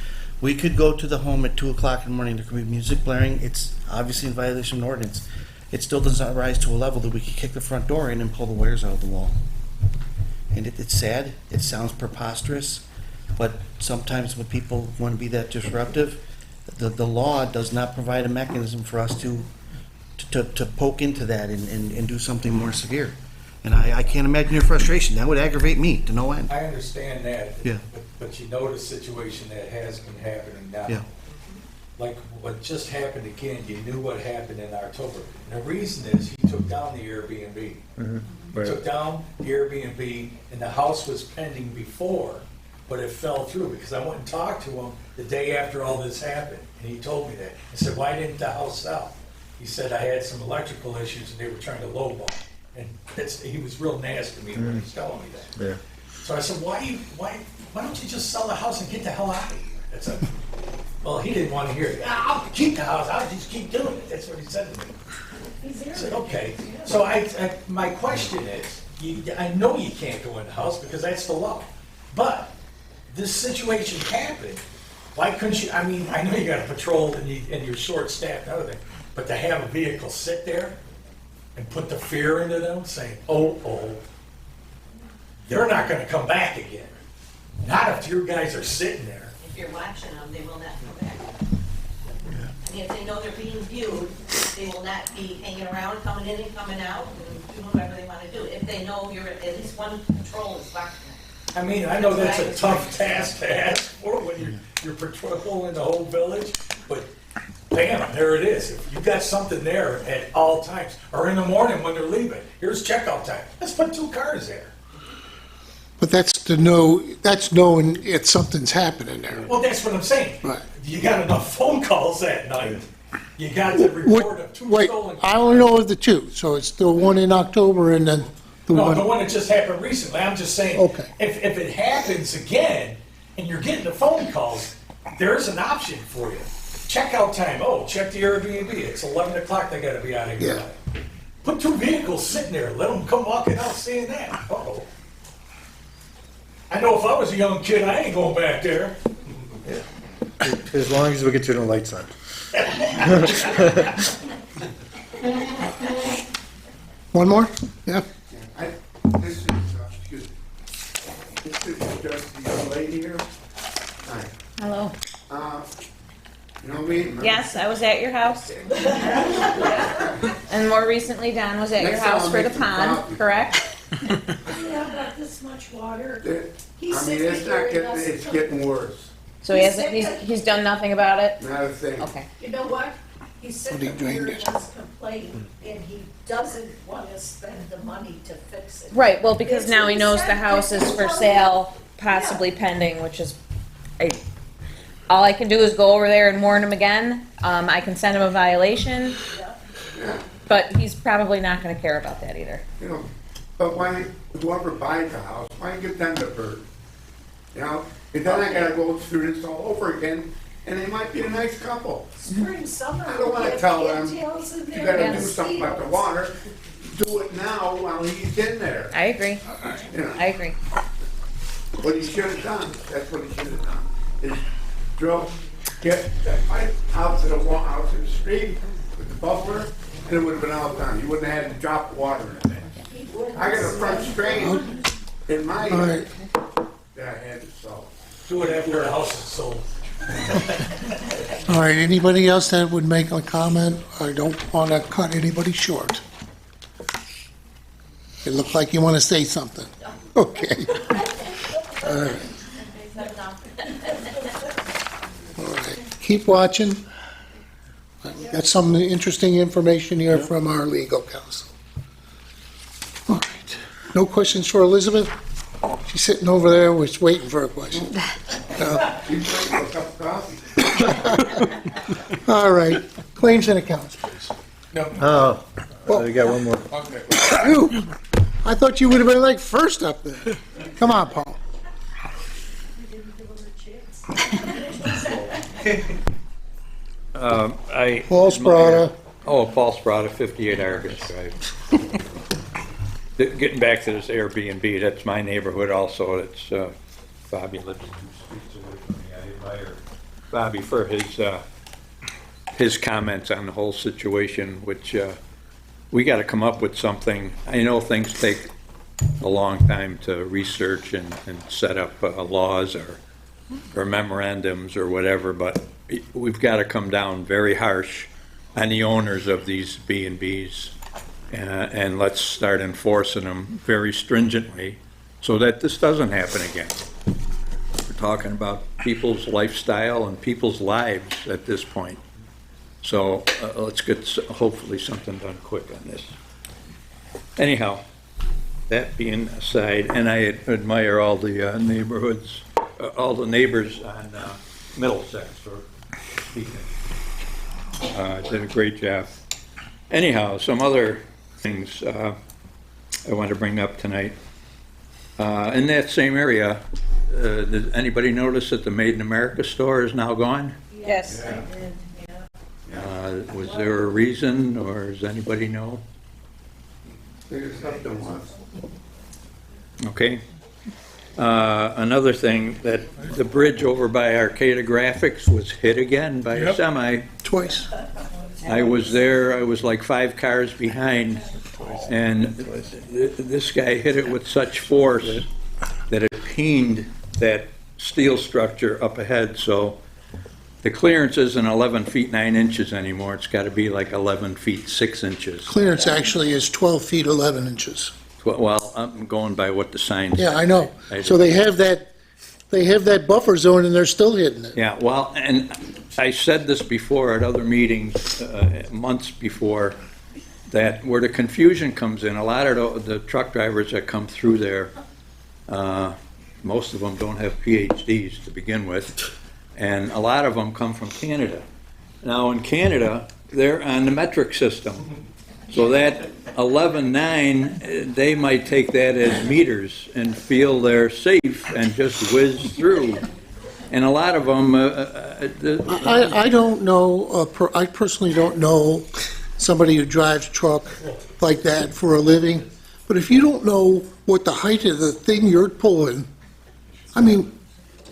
We could go to the home at 2 o'clock in the morning, there could be music blaring, it's obviously in violation of an ordinance. It still does not rise to a level that we could kick the front door in and pull the wires out of the wall. And it's sad, it sounds preposterous, but sometimes when people want to be that disruptive, the law does not provide a mechanism for us to poke into that and do something more severe. And I can't imagine your frustration. That would aggravate me to no end. I understand that. Yeah. But you know the situation that has been happening now. Yeah. Like what just happened again, you knew what happened in October. And the reason is he took down the Airbnb. He took down the Airbnb, and the house was pending before, but it fell through because I went and talked to him the day after all this happened, and he told me that. I said, why didn't the house sell? He said, I had some electrical issues and they were trying to lowball. And he was real nasty to me when he was telling me that. Yeah. So I said, why don't you just sell the house and get the hell out of here? Well, he didn't want to hear it. I'll keep the house, I'll just keep doing it. That's what he said to me. I said, okay. So my question is, I know you can't go in the house because that's the law. But this situation happened. Why couldn't you, I know you got a patrol and you're short-staffed and everything, but to have a vehicle sit there and put the fear into them, saying, oh, they're not going to come back again. Not if your guys are sitting there. If you're watching them, they will not come back. I mean, if they know they're being viewed, they will not be hanging around, coming in and coming out, and doing whatever they want to do. If they know you're, at least one patrol is watching them. I know that's a tough task to ask for when you're patrolling the whole village, but bam, there it is. If you've got something there at all times, or in the morning when they're leaving, here's checkout time. Let's put 2 cars there. But that's knowing something's happening there. Well, that's what I'm saying. Right. You got enough phone calls that night. You got the report of 2 stolen cars. I only know of the 2, so it's the one in October and then the one. No, the one that just happened recently. I'm just saying, Okay. if it happens again and you're getting the phone calls, there's an option for you. Checkout time. Oh, check the Airbnb. It's 11 o'clock. They got to be out of here. Yeah. Put 2 vehicles sitting there. Let them come walking out saying that. Uh-oh. I know if I was a young kid, I ain't going back there. Yeah. As long as we get to the lights on. One more? Yeah. This is just the young lady here. Hi. Hello. You know me? Yes, I was at your house. And more recently, Don was at your Next time house I'll for the make some pond, coffee. correct? Yeah, about this much water. I mean, it's not getting, it's getting worse. So he hasn't, he's done nothing about it? Not a thing. Okay. You know what? He said But he that drained Peter it. has complained, and he doesn't want to spend the money to fix it. Right, well, because That's now what he knows the said. house is for Yeah. sale, possibly pending, which is, all I can do is go over there and warn him again. I can send him a violation, but he's probably not gonna care about that either. You know, but why, whoever buys the house, why get them the burden? You know, and then I gotta go through this all over again, and they might be a nice couple. Spring, summer. I don't wanna we have tell them, cattails in you there gotta and do something about the mosquitoes. water, do it now while he's in there. I agree. You know, I agree. what he should have done, that's what he should have done, is drill, get that pipe out to the wall, out to the street with the buffer, and it would have been all done. You wouldn't have had to drop water in there. I got a front drain in my All right. that I had to solve. Do it after the house is sold. All right, anybody else that would make a comment? I don't want to cut anybody short. It looked like you want to say something. Okay. All right. All right. Keep watching. We've got some interesting information here from our legal counsel. All right. No questions for Elizabeth? She's sitting over there, was waiting for a question. All right. Claims and accounts, please. Oh, we got one more. Phew. I thought you would have been like first up there. Come on, Paul. Paul Sprata. Oh, Paul Sprata, 58 Argus Drive. Getting back to this Airbnb, that's my neighborhood also. It's, Bobby lives 2 streets away from me. I admire Bobby for his comments on the whole situation, which, we gotta come up with something. I know things take a long time to research and set up laws or memorandums or whatever, but we've gotta come down very harsh on the owners of these B&Bs. And let's start enforcing them very stringently so that this doesn't happen again. We're talking about people's lifestyle and people's lives at this point. So let's get hopefully something done quick on this. Anyhow, that being aside, and I admire all the neighborhoods, all the neighbors on Middlesex for speaking. Did a great job. Anyhow, some other things I want to bring up tonight. In that same area, did anybody notice that the Made in America store is now gone? Yes. Was there a reason, or does anybody know? There's something once. Okay. Another thing, that the bridge over by Arcata Graphics was hit again by a semi. Twice. I was there, I was like 5 cars behind, and this guy hit it with such force that it peened that steel structure up ahead, so the clearance isn't 11 feet 9 inches anymore, it's got to be like 11 feet 6 inches. Clearance actually is 12 feet 11 inches. Well, I'm going by what the sign says. Yeah, I know. So they have that buffer zone and they're still hitting it. Yeah, well, and I said this before at other meetings, months before, that where the confusion comes in, a lot of the truck drivers that come through there, most of them don't have PhDs to begin with, and a lot of them come from Canada. Now, in Canada, they're on the metric system. So that 11.9, they might take that as meters and feel they're safe and just whiz through. And a lot of them... I don't know, I personally don't know somebody who drives truck like that for a living, but if you don't know what the height of the thing you're pulling, I mean,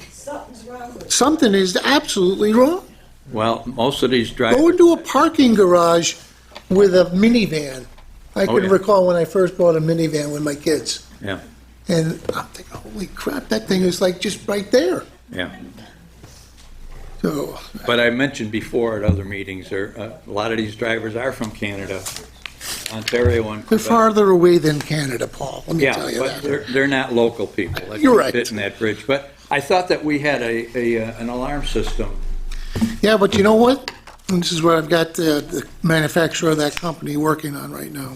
Something's wrong with it. something is absolutely wrong. Well, most of these drivers... Go into a parking garage with a minivan. I Oh, can yeah. recall when I first bought a minivan with my kids. Yeah, And I'm thinking, holy crap, that thing is like just right there. yeah. So, But I mentioned before at other meetings, a lot of these drivers are from Canada, Ontario and They're Quebec. farther away than Canada, Paul, let me Yeah, tell you but that. they're not local people. That You're can right. fit in that bridge. But I thought that we had an alarm system. Yeah, but you know what? And this is what I've got the manufacturer of that company working on right now.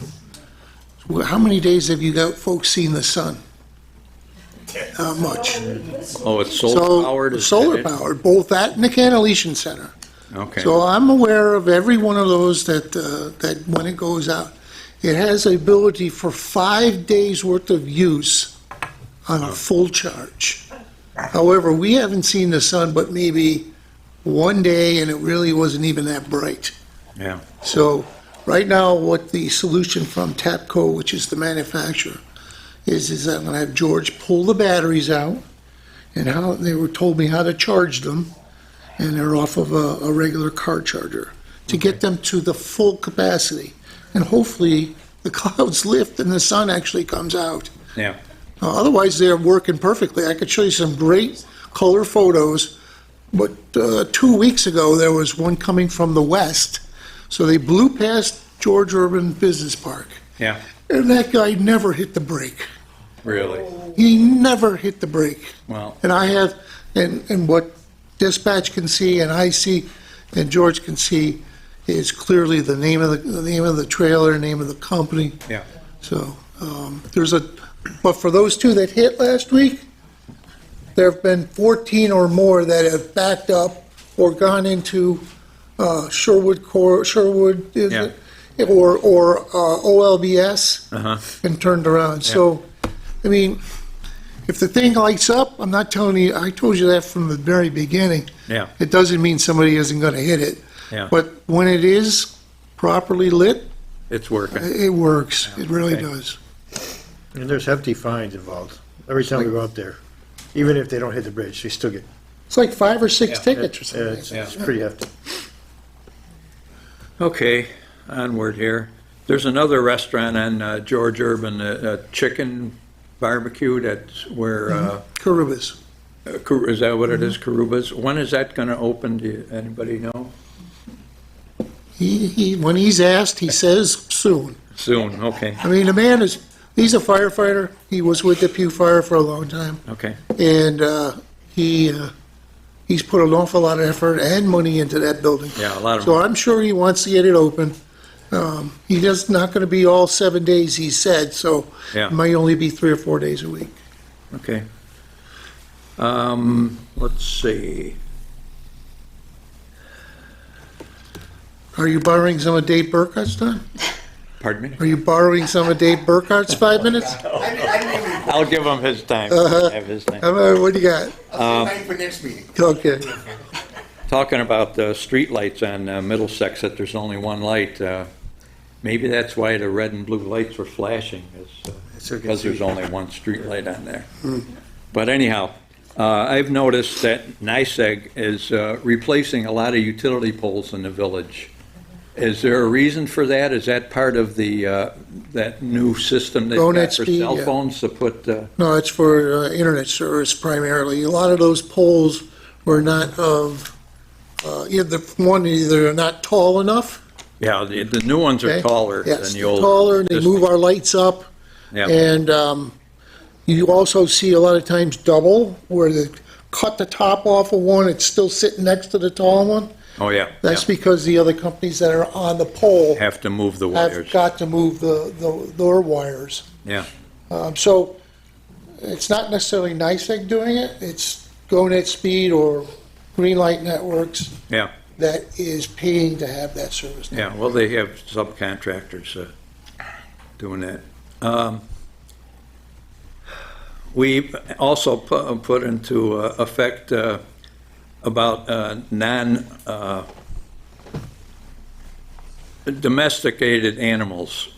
How many days have you got folks seen the sun? Not much. Oh, it's solar powered? Is that Solar it? powered, both that and the Cannellation Center. Okay. So I'm aware of every one of those that when it goes out, it has the ability for 5 days' worth of use on a full charge. However, we haven't seen the sun but maybe one day, and it really wasn't even that bright. Yeah. So right now, what the solution from TAPCO, which is the manufacturer, is I'm going to have George pull the batteries out, and how they told me how to charge them, and they're off of a regular car charger to get them to the full capacity, and hopefully the clouds lift and the sun actually comes out. Yeah. Otherwise, they're working perfectly. I could show you some great color photos, but 2 weeks ago there was one coming from the west, so they blew past George Urban Business Park. Yeah. And that guy never hit the brake. Really? He never hit the brake. Well. And I have, and what dispatch can see and I see and George can see is clearly the name of the trailer, name of the company. Yeah. So but for those two that hit last week, there have been 14 or more that have backed up or gone into Sherwood, is Yeah. it? Or OLBS Uh-huh. and turned around. Yeah. So, I mean, if the thing lights up, I'm not telling you, I told you that from the very beginning. Yeah. It doesn't mean somebody isn't going to hit it. Yeah. But when it is properly lit, It's working. it works. It really Okay. does. And there's hefty fines involved every time we go out there. Even if they don't hit the bridge, they still get. It's like 5 or 6 Yeah. tickets or something. It's pretty hefty. Okay, onward here. There's another restaurant on George Urban, a chicken barbecue that's where, Carubas. Is that what it is, Carubas? When is that going to open? Do anybody know? When he's asked, he says soon. Soon, okay, I mean, the man he's a firefighter. He was with Depew Fire for a long time. okay. And he's put an awful lot of effort and money into that building. Yeah, a lot of So money. I'm sure he wants to get it open. He just not going to be all 7 days, he said, so Yeah. it might only be 3 or 4 days a week. Okay. Let's see. Are you borrowing some of Dave Burkhart's time? Pardon me? Are you borrowing some of Dave Burkhart's 5 minutes? I'll give him his time. Uh-huh. Have his time. What do you got? For next meeting. Okay. Talking about the street lights on Middlesex, that there's only one light. Maybe that's why the red and blue lights were flashing, is because there's only one street light on there. But anyhow, I've noticed that NYSEG is replacing a lot of utility poles in the village. Is there a reason for that? Is that part of the that new system they've Go got net for speed, cell yeah. phones to put? No, it's for internet service primarily. A lot of those poles were not of, either they're not tall enough. Yeah, the new ones are Okay. taller Yes, than the they're old. taller, and they system. move our lights up. Yeah. And you also see a lot of times double, where they cut the top off of one, it's still sitting next to the tall one. Oh, yeah. That's yeah. because the other companies that are on the pole Have to move the have wires. got to move their wires. Yeah, So it's not necessarily NYSEG doing it, it's GoNet Speed or Greenlight Networks yeah, that is paying to have that service. yeah. Well, they have subcontractors doing that. We also put into effect about domesticated animals,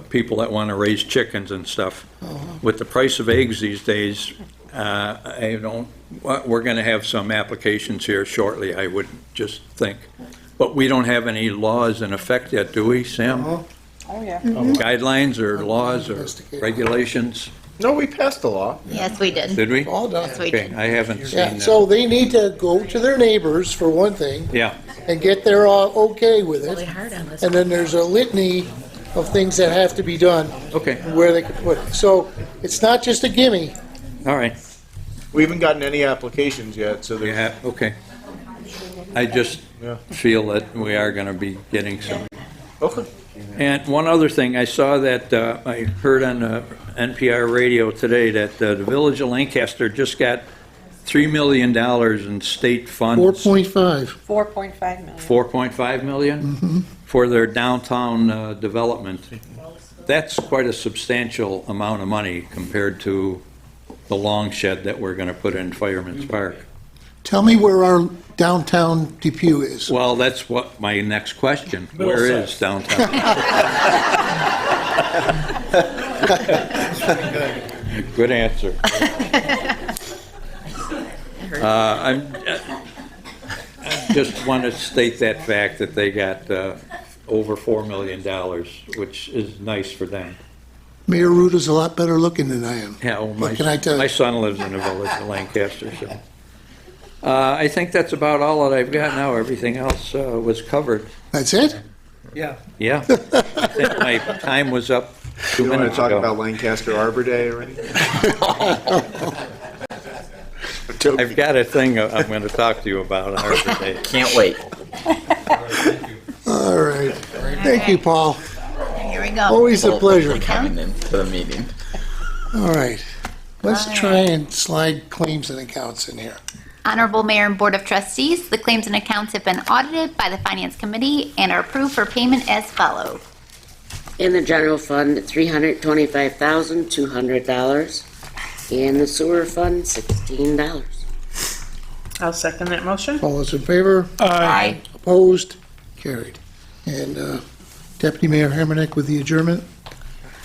people that want to raise chickens and stuff. With the price of eggs these days, we're going to have some applications here shortly, I would just think. But we don't have any laws in effect yet, do we, Sam? Oh, yeah. Guidelines or laws or regulations? No, we passed the law. Yes, we did. Did we? All done. Yes, we Okay, did. I haven't Yeah, seen so they need to go to their neighbors, for one thing, Yeah, and get their okay with Really it. hard on this. And then there's a litany of things that have to be done. Okay. And where they can put it. So it's not just a gimme. All right. We haven't gotten any applications yet, so there's. Yeah, okay. I just feel that we are going to be getting some. Okay. And one other thing, I saw that, I heard on NPR radio today that the Village of Lancaster just got $3 million in state funds. 4.5. 4.5 million. 4.5 million for their downtown development. That's quite a substantial amount of money compared to the long shed that we're going to put in Fireman's Park. Tell me where our downtown Depew is. Well, that's what my next question. Where is downtown? Good answer. I just want to state that fact that they got over $4 million, which is nice for them. Mayor Ruta's a lot better looking than I am. Yeah, well, What can I tell you? my son lives in the Village of Lancaster, so. I think that's about all that I've got now. Everything else was covered. That's it? Yeah. Yeah. I think my time was up 2 You want to minutes talk ago. about Lancaster Arbor Day or anything? I've got a thing I'm going to talk to you about on Arbor Day. Can't wait. All right. Thank you, Paul. Here we go. Always a pleasure. Coming into the meeting. All right. Let's try and slide claims and accounts in here. Honorable Mayor and Board of Trustees, the claims and accounts have been audited by the Finance Committee and are approved for payment as follows. In the general fund, $325,200. In the sewer fund, $16. I'll second that motion. All those in favor? Aye. Opposed? Carried. And Deputy Mayor Hermanick with the adjournment.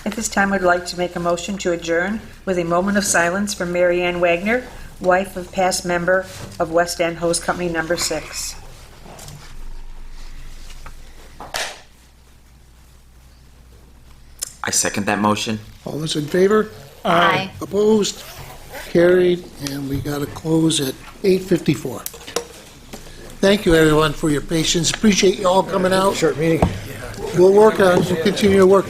At this time, I'd like to make a motion to adjourn with a moment of silence for Mary Ann Wagner, wife of past member of West End Hose Company Number 6. I second that motion. All those in favor? Aye. Opposed? Carried. And we got to close at 8:54. Thank you, everyone, for your patience. Appreciate you all coming out. Short meeting. We'll continue to work.